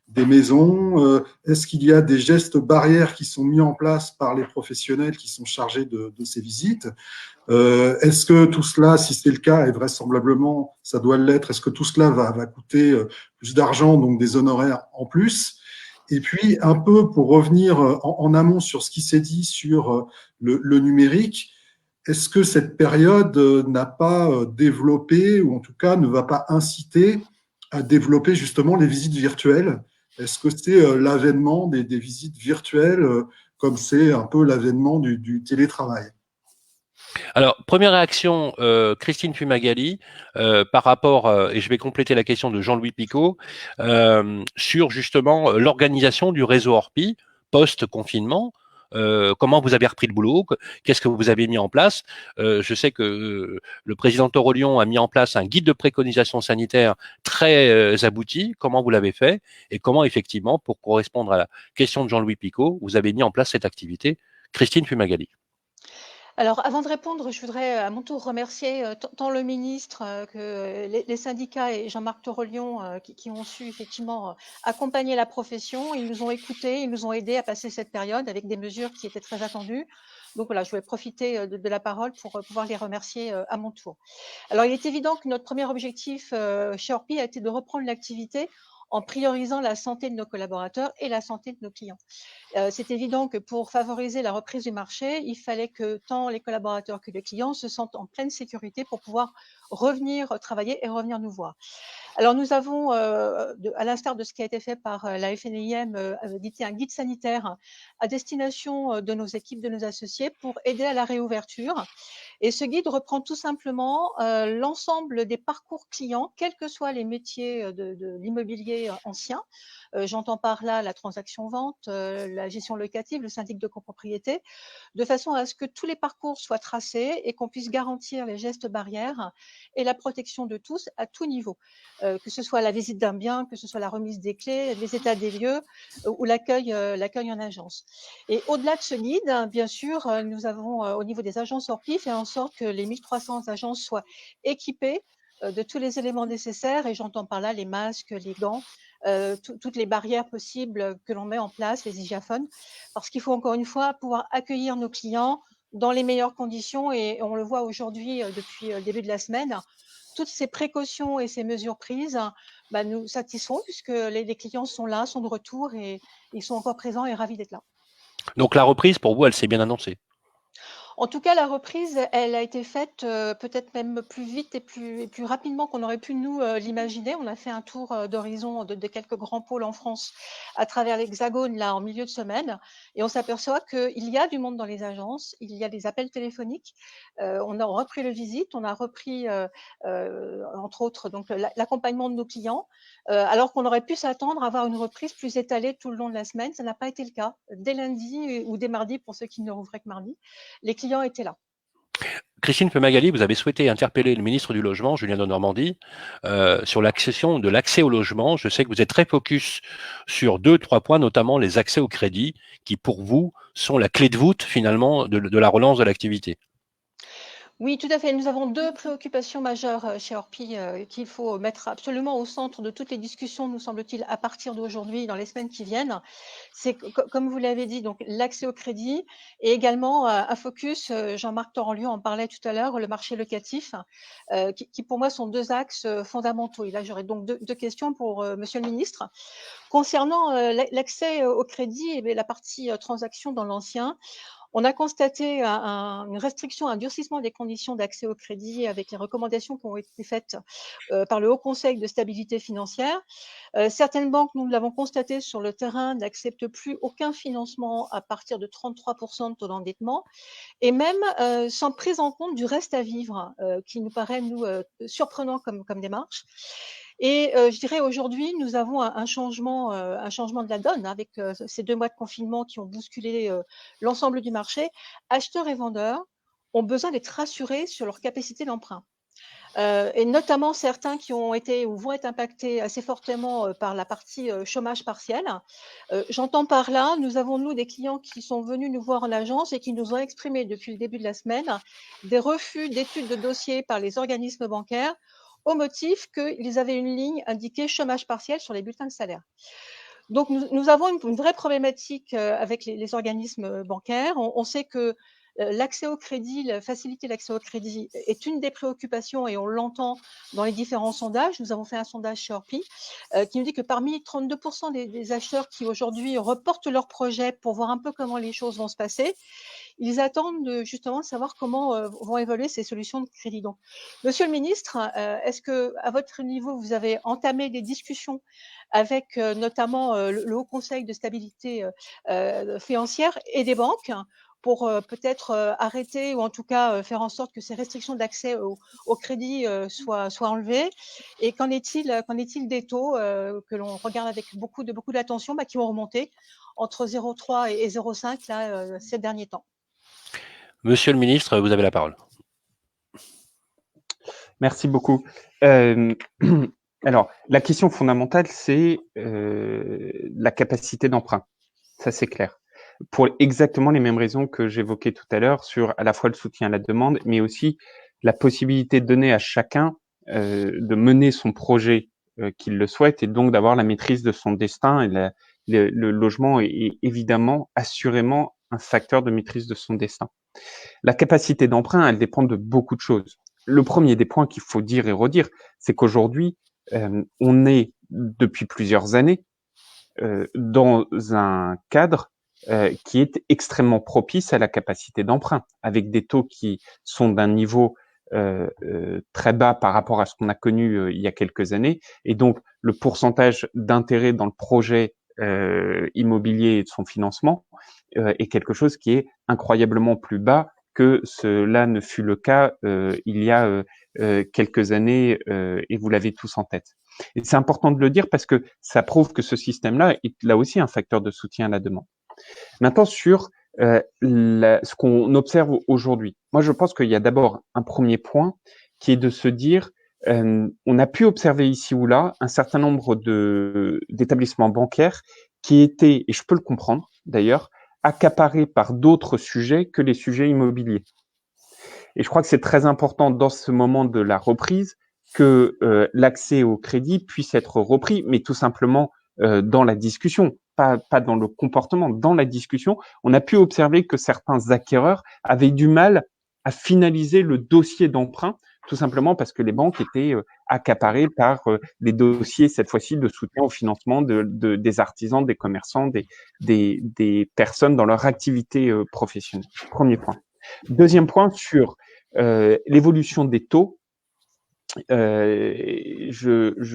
des maisons, est-ce qu'il y a des gestes barrières qui sont mis en place par les professionnels qui sont chargés de ces visites? Est-ce que tout cela, si c'est le cas, et vraisemblablement ça doit l'être, est-ce que tout cela va coûter plus d'argent, donc des honoraires en plus? Et puis, un peu pour revenir en amont sur ce qui s'est dit sur le numérique, est-ce que cette période n'a pas développé, ou en tout cas ne va pas inciter à développer justement les visites virtuelles? Est-ce que c'est l'avènement des visites virtuelles comme c'est un peu l'avènement du télétravail? Alors, première réaction, Christine Fumagalli, par rapport, et je vais compléter la question de Jean-Louis Picot, sur justement l'organisation du réseau Orpi post-confinement. Comment vous avez repris le boulot? Qu'est-ce que vous avez mis en place? Je sais que le président Torolion a mis en place un guide de préconisation sanitaire très abouti. Comment vous l'avez fait? Et comment, effectivement, pour correspondre à la question de Jean-Louis Picot, vous avez mis en place cette activité? Christine Fumagalli. Alors, avant de répondre, je voudrais à mon tour remercier tant le ministre que les syndicats et Jean-Marc Torolion qui ont su effectivement accompagner la profession. Ils nous ont écoutés, ils nous ont aidés à passer cette période avec des mesures qui étaient très attendues. Donc voilà, je vais profiter de la parole pour pouvoir les remercier à mon tour. Alors, il est évident que notre premier objectif chez Orpi a été de reprendre l'activité en priorisant la santé de nos collaborateurs et la santé de nos clients. C'est évident que pour favoriser la reprise du marché, il fallait que tant les collaborateurs que les clients se sentent en pleine sécurité pour pouvoir revenir travailler et revenir nous voir. Alors nous avons, à l'instar de ce qui a été fait par la FNIM, édité un guide sanitaire à destination de nos équipes, de nos associés, pour aider à la réouverture. Et ce guide reprend tout simplement l'ensemble des parcours clients, quels que soient les métiers de l'immobilier ancien. J'entends par là la transaction vente, la gestion locative, le syndic de copropriété, de façon à ce que tous les parcours soient tracés et qu'on puisse garantir les gestes barrières et la protection de tous à tout niveau, que ce soit la visite d'un bien, que ce soit la remise des clés, les états des lieux ou l'accueil en agence. Et au-delà de ce guide, bien sûr, nous avons au niveau des agences Orpi fait en sorte que les 1300 agences soient équipées de tous les éléments nécessaires, et j'entends par là les masques, les gants, toutes les barrières possibles que l'on met en place, les hygiaphones, parce qu'il faut encore une fois pouvoir accueillir nos clients dans les meilleures conditions, et on le voit aujourd'hui depuis le début de la semaine. Toutes ces précautions et ces mesures prises nous satisfont, puisque les clients sont là, sont de retour, et ils sont encore présents et ravis d'être là. Donc la reprise, pour vous, elle s'est bien annoncée? En tout cas, la reprise, elle a été faite peut-être même plus vite et plus rapidement qu'on aurait pu nous l'imaginer. On a fait un tour d'horizon de quelques grands pôles en France à travers l'Hexagone là en milieu de semaine, et on s'aperçoit qu'il y a du monde dans les agences, il y a des appels téléphoniques. On a repris le visite, on a repris entre autres donc l'accompagnement de nos clients, alors qu'on aurait pu s'attendre à avoir une reprise plus étalée tout le long de la semaine. Ça n'a pas été le cas. Dès lundi ou dès mardi, pour ceux qui ne rouvraient que mardi, les clients étaient là. Christine Femagali, vous avez souhaité interpeller le ministre du Logement, Julien Denormandie, sur l'accession de l'accès au logement. Je sais que vous êtes très focus sur 2-3 points, notamment les accès au crédit, qui pour vous sont la clé de voûte finalement de la relance de l'activité. Oui, tout à fait. Nous avons 2 préoccupations majeures chez Orpi qu'il faut mettre absolument au centre de toutes les discussions, nous semble-t-il, à partir d'aujourd'hui, dans les semaines qui viennent. C'est, comme vous l'avez dit, donc l'accès au crédit, et également un focus, Jean-Marc Torrent-Lion en parlait tout à l'heure, le marché locatif, qui pour moi sont 2 axes fondamentaux. Et là, j'aurais donc deux questions pour Monsieur le ministre. Concernant l'accès au crédit, et la partie transaction dans l'ancien, on a constaté une restriction, un durcissement des conditions d'accès au crédit avec les recommandations qui ont été faites par le Haut Conseil de stabilité financière. Certaines banques, nous l'avons constaté sur le terrain, n'acceptent plus aucun financement à partir de 33% de taux d'endettement, et même sans prise en compte du reste à vivre, qui nous paraît, nous, surprenant comme démarche. Et je dirais aujourd'hui, nous avons un changement de la donne avec ces 2 mois de confinement qui ont bousculé l'ensemble du marché. Acheteurs et vendeurs ont besoin d'être rassurés sur leur capacité d'emprunt. Et notamment certains qui ont été ou vont être impactés assez fortement par la partie chômage partiel. J'entends par là, nous avons, nous, des clients qui sont venus nous voir en agence et qui nous ont exprimé depuis le début de la semaine des refus d'études de dossiers par les organismes bancaires au motif qu'ils avaient une ligne indiquée chômage partiel sur les bulletins de salaire. Donc nous avons une vraie problématique avec les organismes bancaires. On sait que l'accès au crédit, faciliter l'accès au crédit est une des préoccupations, et on l'entend dans les différents sondages. Nous avons fait un sondage chez Orpi qui nous dit que parmi 32% des acheteurs qui aujourd'hui reportent leur projet pour voir un peu comment les choses vont se passer, ils attendent justement de savoir comment vont évoluer ces solutions de crédit. Donc, Monsieur le ministre, est-ce que à votre niveau, vous avez entamé des discussions avec notamment le Haut Conseil de stabilité financière et des banques pour peut-être arrêter, ou en tout cas faire en sorte que ces restrictions d'accès au crédit soient enlevées? Et qu'en est-il des taux que l'on regarde avec beaucoup d'attention, qui vont remonter entre 0,3 et 0,5 là ces derniers temps? Monsieur le ministre, vous avez la parole. Merci beaucoup. Alors, la question fondamentale, c'est la capacité d'emprunt. Ça, c'est clair. Pour exactement les mêmes raisons que j'évoquais tout à l'heure sur à la fois le soutien à la demande, mais aussi la possibilité de donner à chacun de mener son projet qu'il le souhaite, et donc d'avoir la maîtrise de son destin. Et le logement est évidemment, assurément, un facteur de maîtrise de son destin. La capacité d'emprunt, elle dépend de beaucoup de choses. Le premier des points qu'il faut dire et redire, c'est qu'aujourd'hui, on est depuis plusieurs années dans un cadre qui est extrêmement propice à la capacité d'emprunt, avec des taux qui sont d'un niveau très bas par rapport à ce qu'on a connu il y a quelques années, et donc le pourcentage d'intérêt dans le projet immobilier et de son financement est quelque chose qui est incroyablement plus bas que cela ne fut le cas il y a quelques années, et vous l'avez tous en tête. Et c'est important de le dire parce que ça prouve que ce système-là est là aussi un facteur de soutien à la demande. Maintenant, sur ce qu'on observe aujourd'hui, moi je pense qu'il y a d'abord un premier point qui est de se dire on a pu observer ici ou là un certain nombre d'établissements bancaires qui étaient, et je peux le comprendre d'ailleurs, accaparés par d'autres sujets que les sujets immobiliers. Et je crois que c'est très important dans ce moment de la reprise que l'accès au crédit puisse être repris, mais tout simplement dans la discussion, pas dans le comportement, dans la discussion. On a pu observer que certains acquéreurs avaient du mal à finaliser le dossier d'emprunt, tout simplement parce que les banques étaient accaparées par les dossiers, cette fois-ci, de soutien au financement des artisans, des commerçants, des personnes dans leur activité professionnelle. Premier point. Deuxième point, sur l'évolution des taux, je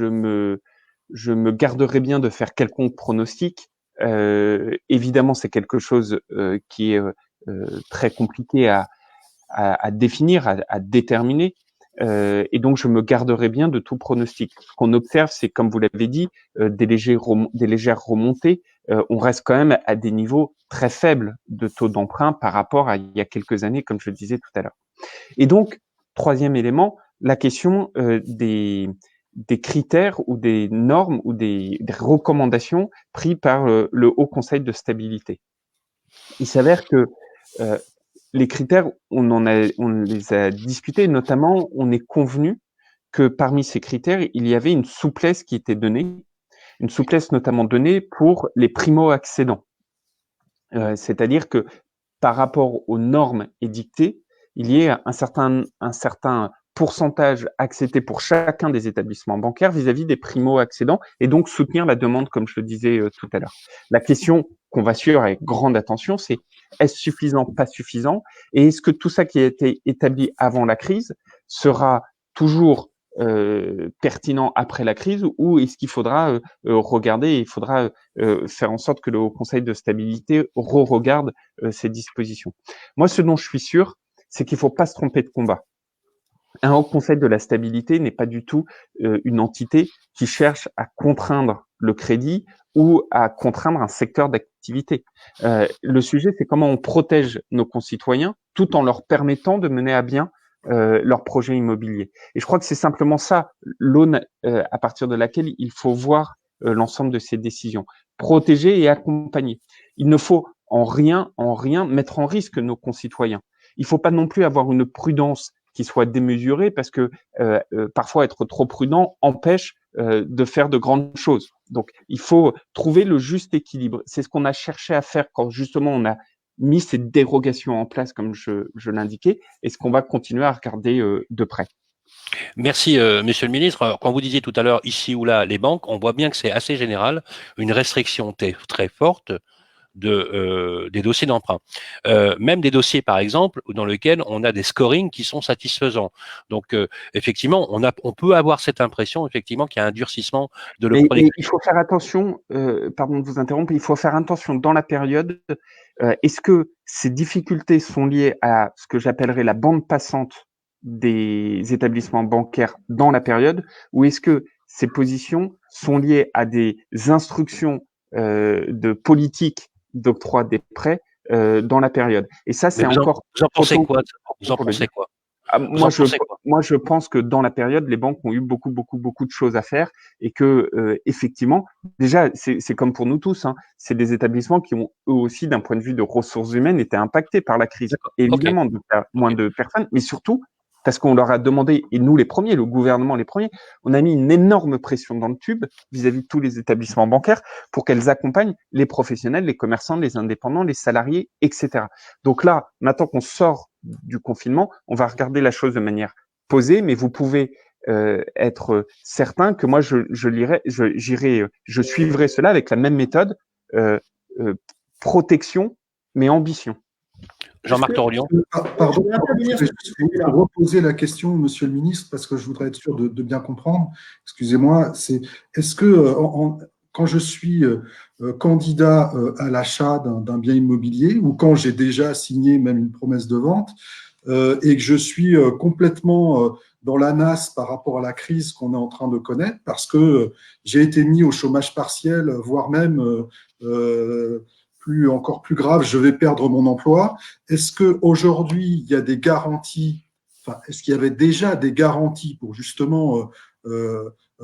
me garderai bien de faire quelconque pronostic. Évidemment, c'est quelque chose qui est très compliqué à définir, à déterminer. Et donc, je me garderai bien de tout pronostic. Ce qu'on observe, c'est, comme vous l'avez dit, des légères remontées. On reste quand même à des niveaux très faibles de taux d'emprunt par rapport à il y a quelques années, comme je le disais tout à l'heure. Et donc, troisième élément, la question des critères ou des normes ou des recommandations prises par le Haut Conseil de stabilité. Il s'avère que les critères, on les a discutés, notamment on est convenu que parmi ces critères, il y avait une souplesse qui était donnée, une souplesse notamment donnée pour les primo-accédants. C'est-à-dire que par rapport aux normes édictées, il y ait un certain pourcentage accepté pour chacun des établissements bancaires vis-à-vis des primo-accédants et donc soutenir la demande, comme je le disais tout à l'heure. La question qu'on va suivre avec grande attention, c'est est-ce suffisant, pas suffisant, et est-ce que tout ça qui a été établi avant la crise sera toujours pertinent après la crise, ou est-ce qu'il faudra regarder, il faudra faire en sorte que le Haut Conseil de stabilité re-regarde ces dispositions. Moi, ce dont je suis sûr, c'est qu'il ne faut pas se tromper de combat. Un Haut Conseil de la stabilité n'est pas du tout une entité qui cherche à contraindre le crédit ou à contraindre un secteur d'activité. Le sujet, c'est comment on protège nos concitoyens tout en leur permettant de mener à bien leur projet immobilier. Et je crois que c'est simplement ça, l'aune à partir de laquelle il faut voir l'ensemble de ces décisions. Protéger et accompagner. Il ne faut en rien mettre en risque nos concitoyens. Il ne faut pas non plus avoir une prudence qui soit démesurée parce que parfois être trop prudent empêche de faire de grandes choses. Donc, il faut trouver le juste équilibre. C'est ce qu'on a cherché à faire quand justement on a mis ces dérogations en place, comme je l'indiquais, et ce qu'on va continuer à regarder de près. Merci, Monsieur le Ministre. Alors, quand vous disiez tout à l'heure ici ou là les banques, on voit bien que c'est assez général, une restriction très forte des dossiers d'emprunt. Même des dossiers, par exemple, dans lesquels on a des scorings qui sont satisfaisants. Donc, effectivement, on peut avoir cette impression, effectivement, qu'il y a un durcissement de l'octroi des crédits. Il faut faire attention, pardon de vous interrompre, il faut faire attention dans la période. Est-ce que ces difficultés sont liées à ce que j'appellerais la bande passante des établissements bancaires dans la période, ou est-ce que ces positions sont liées à des instructions de politique d'octroi des prêts dans la période? Et ça, c'est encore... Vous en pensez quoi? Vous en pensez quoi? Moi, je pense que dans la période, les banques ont eu beaucoup de choses à faire et que effectivement, déjà, c'est comme pour nous tous, hein, c'est des établissements qui ont eux aussi, d'un point de vue de ressources humaines, été impactés par la crise. Évidemment, de faire moins de personnes, mais surtout parce qu'on leur a demandé, et nous les premiers, le gouvernement les premiers, on a mis une énorme pression dans le tube vis-à-vis de tous les établissements bancaires pour qu'elles accompagnent les professionnels, les commerçants, les indépendants, les salariés, etc. Donc là, maintenant qu'on sort du confinement, on va regarder la chose de manière posée, mais vous pouvez être certain que moi je suivrai cela avec la même méthode, protection mais ambition. Jean-Marc Torolion. Pardon, je vais juste reposer la question, Monsieur le Ministre, parce que je voudrais être sûr de bien comprendre. Excusez-moi, est-ce que quand je suis candidat à l'achat d'un bien immobilier ou quand j'ai déjà signé même une promesse de vente et que je suis complètement dans la nasse par rapport à la crise qu'on est en train de connaître, parce que j'ai été mis au chômage partiel, voire même encore plus grave, je vais perdre mon emploi. Est-ce qu'aujourd'hui, il y a des garanties, est-ce qu'il y avait déjà des garanties pour justement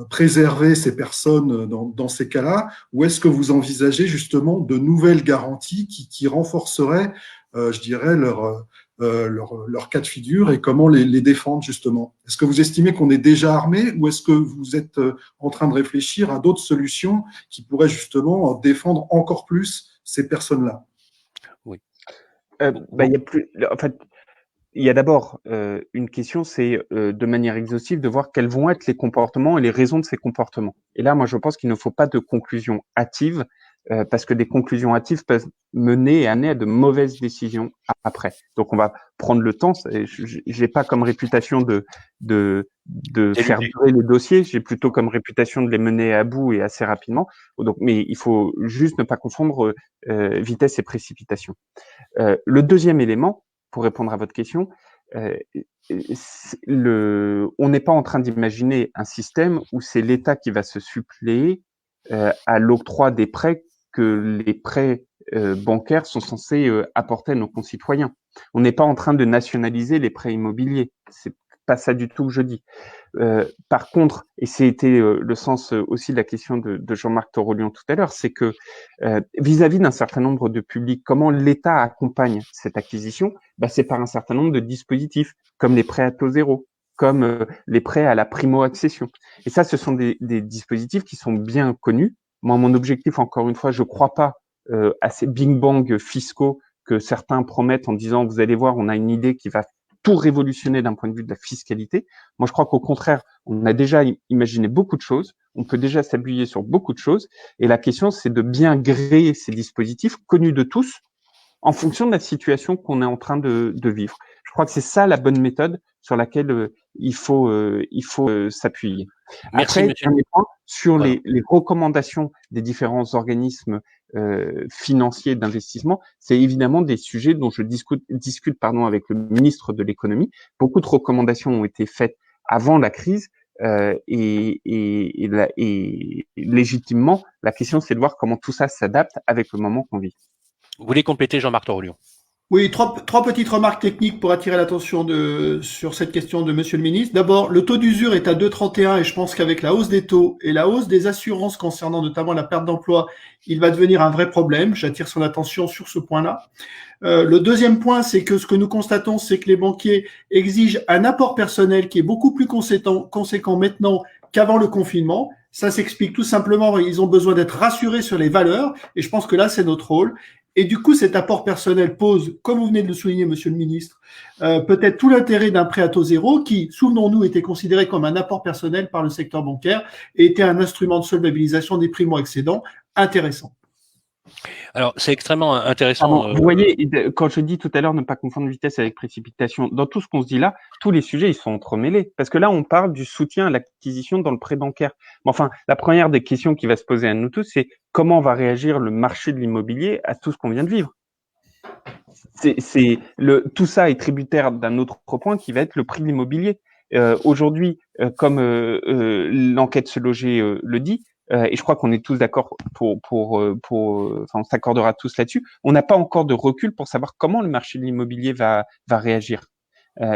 préserver ces personnes dans ces cas-là, ou est-ce que vous envisagez justement de nouvelles garanties qui renforceraient, je dirais, leur cas de figure et comment les défendre justement? Est-ce que vous estimez qu'on est déjà armé ou est-ce que vous êtes en train de réfléchir à d'autres solutions qui pourraient justement défendre encore plus ces personnes-là? Oui. Il y a d'abord une question, c'est de manière exhaustive de voir quels vont être les comportements et les raisons de ces comportements. Et là, moi, je pense qu'il ne faut pas de conclusions hâtives, parce que des conclusions hâtives peuvent mener et amener à de mauvaises décisions après. Donc, on va prendre le temps. J'ai pas comme réputation de faire durer les dossiers. J'ai plutôt comme réputation de les mener à bout et assez rapidement. Donc, mais il faut juste ne pas confondre vitesse et précipitation. Le deuxième élément, pour répondre à votre question, on n'est pas en train d'imaginer un système où c'est l'État qui va se suppléer à l'octroi des prêts que les prêts bancaires sont censés apporter à nos concitoyens. On n'est pas en train de nationaliser les prêts immobiliers. C'est pas ça du tout que je dis. Par contre, et c'était le sens aussi de la question de Jean-Marc Torolion tout à l'heure, c'est que vis-à-vis d'un certain nombre de publics, comment l'État accompagne cette acquisition? C'est par un certain nombre de dispositifs, comme les prêts à taux zéro, comme les prêts à la primo-accession. Et ça, ce sont des dispositifs qui sont bien connus. Moi, mon objectif, encore une fois, je crois pas à ces bing-bang fiscaux que certains promettent en disant, vous allez voir, on a une idée qui va tout révolutionner d'un point de vue de la fiscalité. Moi, je crois qu'au contraire, on a déjà imaginé beaucoup de choses, on peut déjà s'appuyer sur beaucoup de choses, et la question, c'est de bien gréer ces dispositifs connus de tous en fonction de la situation qu'on est en train de vivre. Je crois que c'est ça la bonne méthode sur laquelle il faut s'appuyer. Après, dernier point, sur les recommandations des différents organismes financiers d'investissement, c'est évidemment des sujets dont je discute avec le ministre de l'économie. Beaucoup de recommandations ont été faites avant la crise et légitimement, la question c'est de voir comment tout ça s'adapte avec le moment qu'on vit. Vous voulez compléter, Jean-Marc Torolion? Oui, trois petites remarques techniques pour attirer l'attention sur cette question de Monsieur le Ministre. D'abord, le taux d'usure est à 2,31 et je pense qu'avec la hausse des taux et la hausse des assurances concernant notamment la perte d'emploi, il va devenir un vrai problème. J'attire son attention sur ce point-là. Le deuxième point, c'est que ce que nous constatons, c'est que les banquiers exigent un apport personnel qui est beaucoup plus conséquent maintenant qu'avant le confinement. Ça s'explique tout simplement, ils ont besoin d'être rassurés sur les valeurs et je pense que là, c'est notre rôle. Et du coup, cet apport personnel pose, comme vous venez de le souligner, Monsieur le Ministre, peut-être tout l'intérêt d'un prêt à taux zéro qui, souvenons-nous, était considéré comme un apport personnel par le secteur bancaire et était un instrument de solvabilisation des primo-accédants intéressant. Alors, c'est extrêmement intéressant. Vous voyez, quand je dis tout à l'heure ne pas confondre vitesse avec précipitation, dans tout ce qu'on se dit là, tous les sujets, ils sont entremêlés. Parce que là, on parle du soutien à l'acquisition dans le prêt bancaire. Mais enfin, la première des questions qui va se poser à nous tous, c'est comment va réagir le marché de l'immobilier à tout ce qu'on vient de vivre? Tout ça est tributaire d'un autre point qui va être le prix de l'immobilier. Aujourd'hui, comme l'enquête Se Loger le dit, et je crois qu'on est tous d'accord on s'accordera tous là-dessus. On n'a pas encore de recul pour savoir comment le marché de l'immobilier va réagir.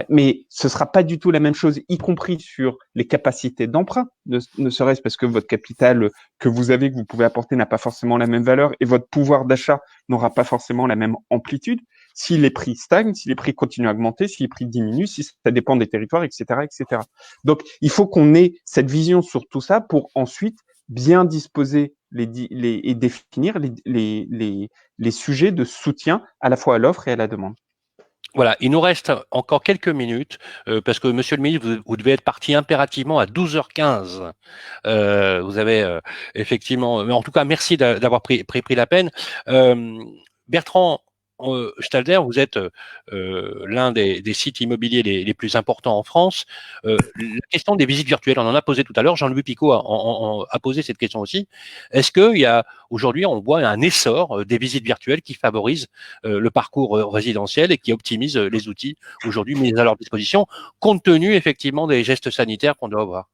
Mais ce sera pas du tout la même chose, y compris sur les capacités d'emprunt, ne serait-ce parce que votre capital que vous avez, que vous pouvez apporter, n'a pas forcément la même valeur et votre pouvoir d'achat n'aura pas forcément la même amplitude. Si les prix stagnent, si les prix continuent à augmenter, si les prix diminuent, si ça dépend des territoires, etc., etc. Donc, il faut qu'on ait cette vision sur tout ça pour ensuite bien disposer et définir les sujets de soutien à la fois à l'offre et à la demande. Voilà, il nous reste encore quelques minutes parce que Monsieur le ministre, vous devez être parti impérativement à 12h15. Vous avez effectivement, mais en tout cas, merci d'avoir pris la peine. Bertrand Stalder, vous êtes l'un des sites immobiliers les plus importants en France. La question des visites virtuelles, on en a posé tout à l'heure. Jean-Louis Picot a posé cette question aussi. Est-ce qu'il y a aujourd'hui, on voit un essor des visites virtuelles qui favorisent le parcours résidentiel et qui optimisent les outils aujourd'hui mis à leur disposition, compte tenu effectivement des gestes sanitaires qu'on doit avoir?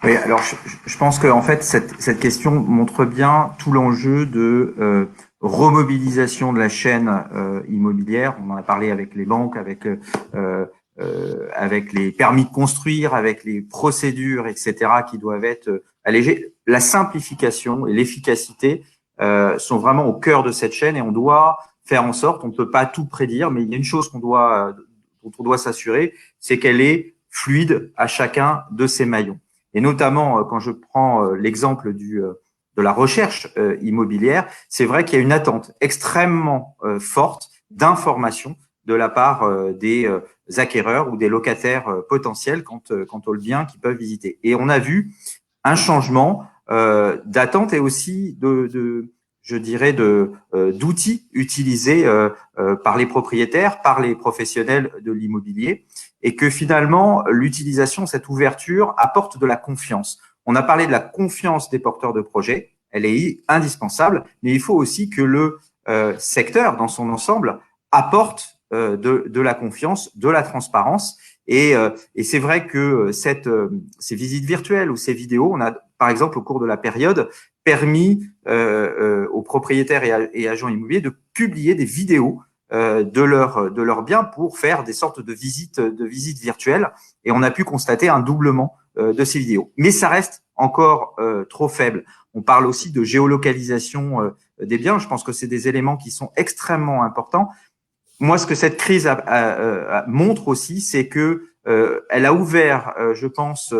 Oui, alors je pense que en fait cette question montre bien tout l'enjeu de remobilisation de la chaîne immobilière. On en a parlé avec les banques, avec les permis de construire, avec les procédures, etc., qui doivent être allégées. La simplification et l'efficacité sont vraiment au cœur de cette chaîne et on doit faire en sorte, on ne peut pas tout prédire, mais il y a une chose dont on doit s'assurer, c'est qu'elle est fluide à chacun de ces maillons. Et notamment, quand je prends l'exemple de la recherche immobilière, c'est vrai qu'il y a une attente extrêmement forte d'informations de la part des acquéreurs ou des locataires potentiels quant aux biens qu'ils peuvent visiter. Et on a vu un changement d'attente et aussi d'outils utilisés par les propriétaires, par les professionnels de l'immobilier, et que finalement, l'utilisation, cette ouverture apporte de la confiance. On a parlé de la confiance des porteurs de projets, elle est indispensable, mais il faut aussi que le secteur, dans son ensemble, apporte de la confiance, de la transparence, et c'est vrai que ces visites virtuelles ou ces vidéos, on a, par exemple, au cours de la période, permis aux propriétaires et agents immobiliers de publier des vidéos de leurs biens pour faire des sortes de visites virtuelles, et on a pu constater un doublement de ces vidéos. Mais ça reste encore trop faible. On parle aussi de géolocalisation des biens. Je pense que c'est des éléments qui sont extrêmement importants. Moi, ce que cette crise montre aussi, c'est que elle a ouvert, je pense,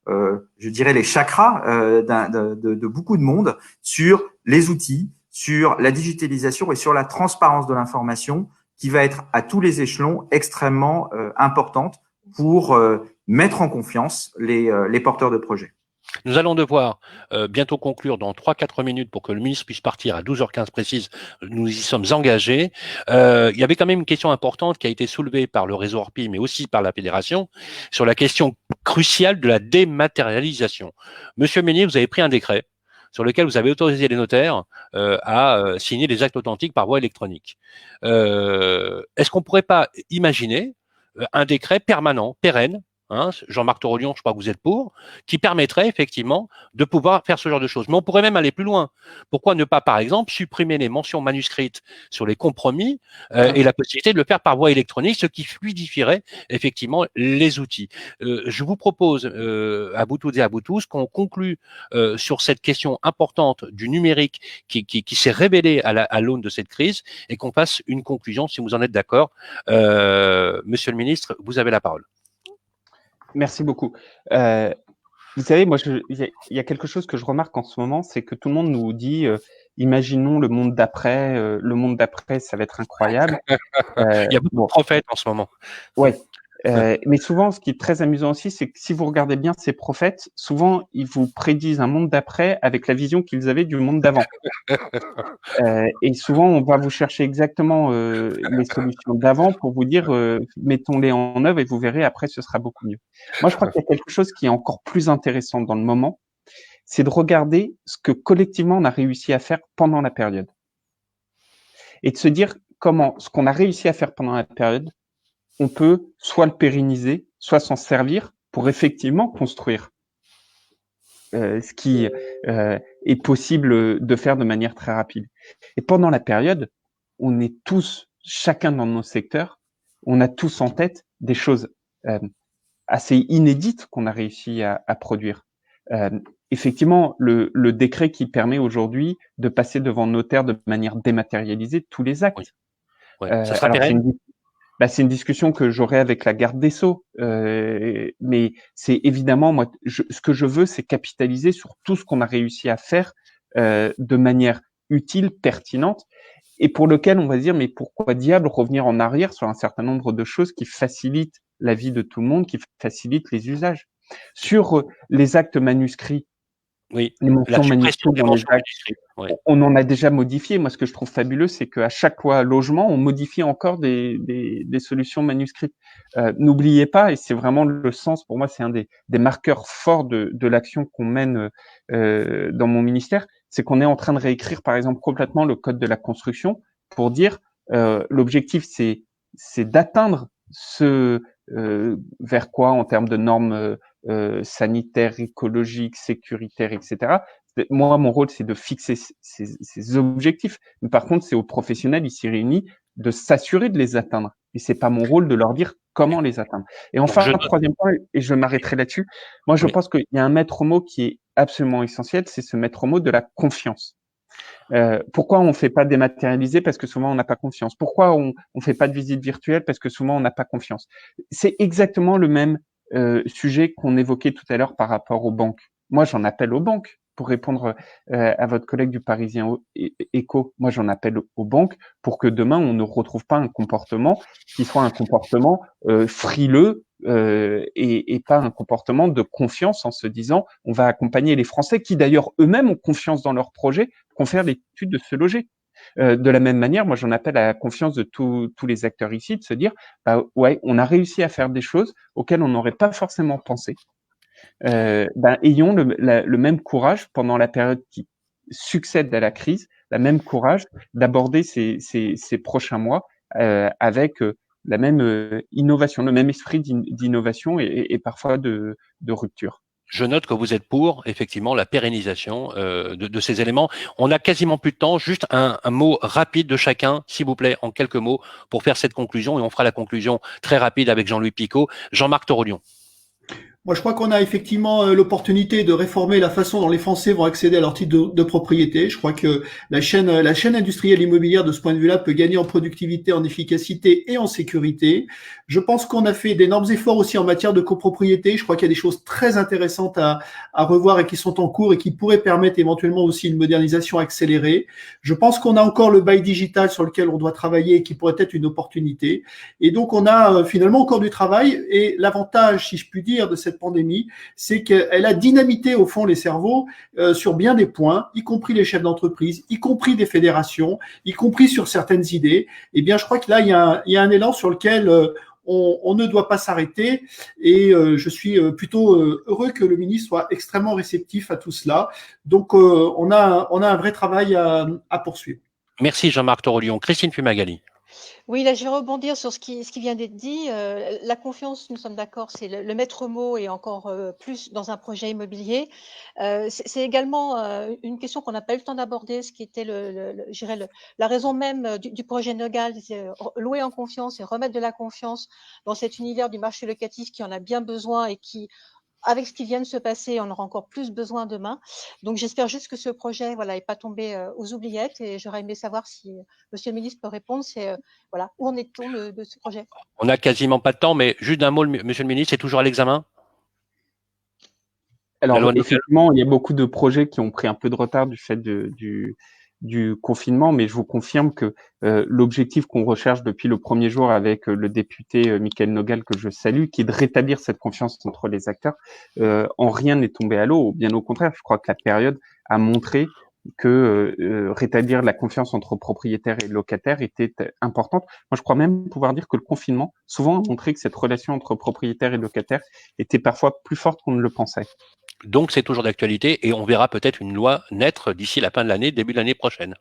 je dirais les chakras de beaucoup de monde sur les outils, sur la digitalisation et sur la transparence de l'information qui va être à tous les échelons extrêmement importante pour mettre en confiance les porteurs de projets. Nous allons devoir bientôt conclure dans 3-4 minutes pour que le ministre puisse partir à 12h15 précise. Nous y sommes engagés. Il y avait quand même une question importante qui a été soulevée par le réseau Orpi, mais aussi par la fédération, sur la question cruciale de la dématérialisation. Monsieur Meunier, vous avez pris un décret sur lequel vous avez autorisé les notaires à signer des actes authentiques par voie électronique. Est-ce qu'on ne pourrait pas imaginer un décret permanent, pérenne, Jean-Marc Torolion, je crois que vous êtes pour, qui permettrait effectivement de pouvoir faire ce genre de choses. Mais on pourrait même aller plus loin. Pourquoi ne pas, par exemple, supprimer les mentions manuscrites sur les compromis et la possibilité de le faire par voie électronique, ce qui fluidifierait effectivement les outils. Je vous propose, à vous toutes et à vous tous, qu'on conclue sur cette question importante du numérique qui s'est révélée à l'aune de cette crise et qu'on fasse une conclusion, si vous en êtes d'accord. Monsieur le ministre, vous avez la parole. Merci beaucoup. Vous savez, moi, il y a quelque chose que je remarque en ce moment, c'est que tout le monde nous dit, imaginons le monde d'après, ça va être incroyable. Il y a beaucoup de prophètes en ce moment. Ouais. Mais souvent, ce qui est très amusant aussi, c'est que si vous regardez bien ces prophètes, souvent, ils vous prédisent un monde d'après avec la vision qu'ils avaient du monde d'avant. Et souvent, on va vous chercher exactement les solutions d'avant pour vous dire mettons-les en œuvre et vous verrez, après, ce sera beaucoup mieux. Moi, je crois qu'il y a quelque chose qui est encore plus intéressant dans le moment, c'est de regarder ce que collectivement on a réussi à faire pendant la période. Et de se dire comment ce qu'on a réussi à faire pendant la période, on peut soit le pérenniser, soit s'en servir pour effectivement construire ce qui est possible de faire de manière très rapide. Et pendant la période, on est tous, chacun dans nos secteurs, on a tous en tête des choses assez inédites qu'on a réussi à produire. Effectivement, le décret qui permet aujourd'hui de passer devant notaire de manière dématérialisée tous les actes. Oui. Ouais, ça sera pérenne. C'est une discussion que j'aurai avec la garde des Sceaux, mais c'est évidemment moi, ce que je veux, c'est capitaliser sur tout ce qu'on a réussi à faire de manière utile, pertinente, et pour lequel on va se dire mais pourquoi diable revenir en arrière sur un certain nombre de choses qui facilitent la vie de tout le monde, qui facilitent les usages. Sur les actes manuscrits, Oui, les la mentions suppression manuscrites des dans les mentions actes, manuscrites. Oui. on en a déjà modifié. Moi, ce que je trouve fabuleux, c'est qu'à chaque loi logement, on modifie encore des solutions manuscrites. N'oubliez pas, et c'est vraiment le sens, pour moi, c'est un des marqueurs forts de l'action qu'on mène dans mon ministère, c'est qu'on est en train de réécrire, par exemple, complètement le code de la construction pour dire l'objectif, c'est d'atteindre ce vers quoi en termes de normes sanitaires, écologiques, sécuritaires, etc. Moi, mon rôle, c'est de fixer ces objectifs. Mais par contre, c'est aux professionnels ici réunis de s'assurer de les atteindre. Et c'est pas mon rôle de leur dire comment les atteindre. Et enfin, un troisième point, et je m'arrêterai là-dessus. Moi, je pense qu'il y a un maître mot qui est absolument essentiel, c'est ce maître mot de la confiance. Pourquoi on fait pas dématérialiser? Parce que souvent on n'a pas confiance. Pourquoi on fait pas de visite virtuelle? Parce que souvent on n'a pas confiance. C'est exactement le même sujet qu'on évoquait tout à l'heure par rapport aux banques. Moi, j'en appelle aux banques pour répondre à votre collègue du Parisien Écho. Moi, j'en appelle aux banques pour que demain on ne retrouve pas un comportement qui soit un comportement frileux et pas un comportement de confiance en se disant on va accompagner les Français qui d'ailleurs eux-mêmes ont confiance dans leur projet qu'on fait l'étude de se loger. De la même manière, moi j'en appelle à la confiance de tous les acteurs ici, de se dire bah ouais, on a réussi à faire des choses auxquelles on n'aurait pas forcément pensé. Ayons le même courage pendant la période qui succède à la crise, la même courage d'aborder ces prochains mois avec la même innovation, le même esprit d'innovation et parfois de rupture. Je note que vous êtes pour, effectivement, la pérennisation de ces éléments. On a quasiment plus de temps. Juste un mot rapide de chacun, s'il vous plaît, en quelques mots, pour faire cette conclusion. Et on fera la conclusion très rapide avec Jean-Louis Picot. Jean-Marc Torolion. Moi, je crois qu'on a effectivement l'opportunité de réformer la façon dont les Français vont accéder à leur titre de propriété. Je crois que la chaîne industrielle immobilière, de ce point de vue-là, peut gagner en productivité, en efficacité et en sécurité. Je pense qu'on a fait d'énormes efforts aussi en matière de copropriété. Je crois qu'il y a des choses très intéressantes à revoir et qui sont en cours et qui pourraient permettre éventuellement aussi une modernisation accélérée. Je pense qu'on a encore le bail digital sur lequel on doit travailler et qui pourrait être une opportunité. Et donc, on a finalement encore du travail. Et l'avantage, si je puis dire, de cette pandémie, c'est qu'elle a dynamité au fond les cerveaux sur bien des points, y compris les chefs d'entreprise, y compris des fédérations, y compris sur certaines idées. Eh bien, je crois que là, il y a un élan sur lequel on ne doit pas s'arrêter et je suis plutôt heureux que le ministre soit extrêmement réceptif à tout cela. Donc, on a un vrai travail à poursuivre. Merci Jean-Marc Torolion. Christine Fumagalli. Oui, là, je vais rebondir sur ce qui vient d'être dit. La confiance, nous sommes d'accord, c'est le maître mot et encore plus dans un projet immobilier. C'est également une question qu'on n'a pas eu le temps d'aborder, ce qui était je dirais la raison même du projet Nogal, c'est louer en confiance et remettre de la confiance dans cet univers du marché locatif qui en a bien besoin et qui, avec ce qui vient de se passer, on aura encore plus besoin demain. Donc, j'espère juste que ce projet, voilà, n'est pas tombé aux oubliettes. Et j'aurais aimé savoir si Monsieur le ministre peut répondre. C'est voilà, où en est-on de ce projet? On n'a quasiment pas de temps, mais juste d'un mot, Monsieur le ministre, c'est toujours à l'examen? Alors, effectivement, il y a beaucoup de projets qui ont pris un peu de retard du fait du confinement, mais je vous confirme que l'objectif qu'on recherche depuis le premier jour avec le député Mickaël Nogal, que je salue, qui est de rétablir cette confiance entre les acteurs, en rien n'est tombé à l'eau. Bien au contraire, je crois que la période a montré que rétablir la confiance entre propriétaires et locataires était importante. Moi, je crois même pouvoir dire que le confinement, souvent, a montré que cette relation entre propriétaires et locataires était parfois plus forte qu'on ne le pensait. Donc, c'est toujours d'actualité et on verra peut-être une loi naître d'ici la fin de l'année, début de l'année prochaine.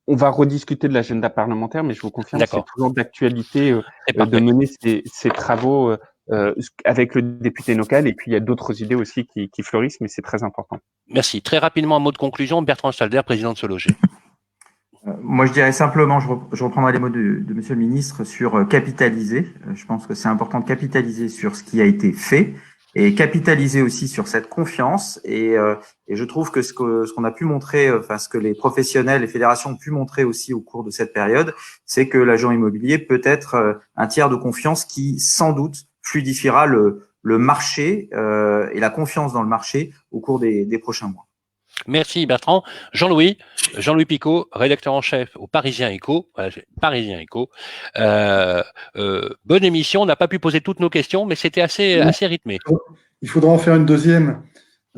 On va rediscuter de l'agenda parlementaire, mais je vous confirme que c'est toujours d'actualité de mener ces travaux avec le député local. Et puis, il y a d'autres idées aussi qui fleurissent, mais c'est très important. Merci. Très rapidement, un mot de conclusion. Bertrand Stalder, président de Se Loger. Moi, je dirais simplement, je reprendrai les mots de Monsieur le ministre sur capitaliser. Je pense que c'est important de capitaliser sur ce qui a été fait et capitaliser aussi sur cette confiance. Et je trouve que ce qu'on a pu montrer, enfin ce que les professionnels, les fédérations ont pu montrer aussi au cours de cette période, c'est que l'agent immobilier peut être un tiers de confiance qui, sans doute, fluidifiera le marché et la confiance dans le marché au cours des prochains mois. Merci Bertrand. Jean-Louis Picot, rédacteur en chef au Parisien Écho. Voilà, Parisien Écho. Bonne émission. On n'a pas pu poser toutes nos questions, mais c'était assez rythmé. Il faudra en faire une deuxième.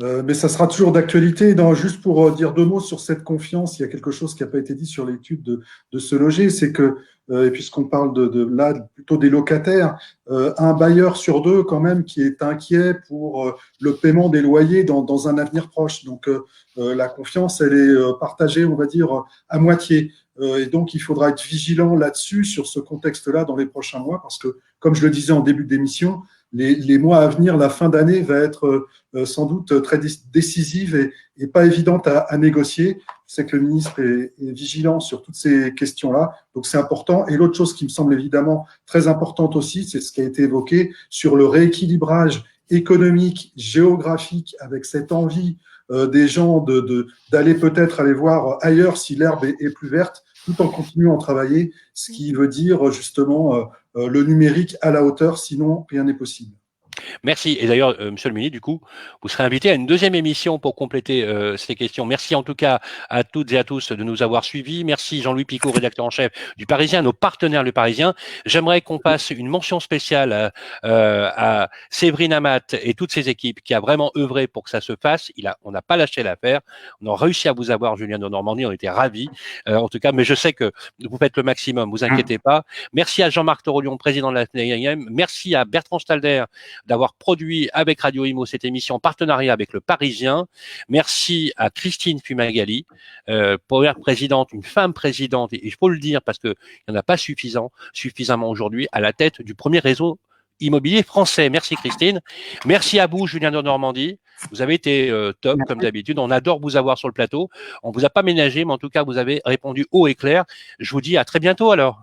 Mais ça sera toujours d'actualité. Juste pour dire 2 mots sur cette confiance, il y a quelque chose qui n'a pas été dit sur l'étude de Se Loger, c'est que, et puisqu'on parle là plutôt des locataires, un bailleur sur 2 quand même qui est inquiet pour le paiement des loyers dans un avenir proche. Donc la confiance, elle est partagée, on va dire, à moitié. Et donc il faudra être vigilant là-dessus, sur ce contexte-là, dans les prochains mois, parce que, comme je le disais en début d'émission, les mois à venir, la fin d'année va être sans doute très décisive et pas évidente à négocier. Je sais que le ministre est vigilant sur toutes ces questions-là, donc c'est important. Et l'autre chose qui me semble évidemment très importante aussi, c'est ce qui a été évoqué sur le rééquilibrage économique, géographique, avec cette envie des gens d'aller peut-être aller voir ailleurs si l'herbe est plus verte, tout en continuant à travailler, ce qui veut dire justement le numérique à la hauteur, sinon rien n'est possible. Merci. Et d'ailleurs, monsieur le ministre, du coup, vous serez invité à une deuxième émission pour compléter ces questions. Merci en tout cas à toutes et à tous de nous avoir suivis. Merci Jean-Louis Picot, rédacteur en chef du Parisien, nos partenaires Le Parisien. J'aimerais qu'on passe une mention spéciale à Séverine Amat et toutes ses équipes qui a vraiment œuvré pour que ça se fasse. On n'a pas lâché l'affaire. On a réussi à vous avoir, Julien de Normandie. On était ravis, en tout cas. Mais je sais que vous faites le maximum. Vous inquiétez pas. Merci à Jean-Marc Torolion, président de la FNAIM. Merci à Bertrand Stalder d'avoir produit avec Radio Imo cette émission en partenariat avec Le Parisien. Merci à Christine Fumagalli, première présidente, une femme présidente, et il faut le dire parce qu'il n'y en a pas suffisamment aujourd'hui, à la tête du premier réseau immobilier français. Merci Christine. Merci à vous, Julien de Normandie. Vous avez été top, comme d'habitude. On adore vous avoir sur le plateau. On vous a pas ménagé, mais en tout cas, vous avez répondu haut et clair. Je vous dis à très bientôt alors.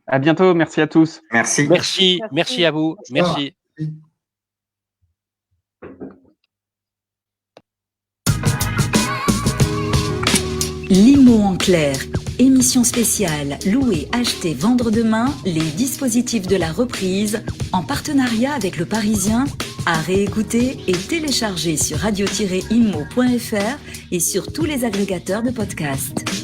À bientôt. Merci à tous. Merci à vous. Merci. L'IMO en clair, émission spéciale Louer, acheter, vendre demain, les dispositifs de la reprise, en partenariat avec Le Parisien, à réécouter et télécharger sur radio-imo.fr et sur tous les agrégateurs de podcasts.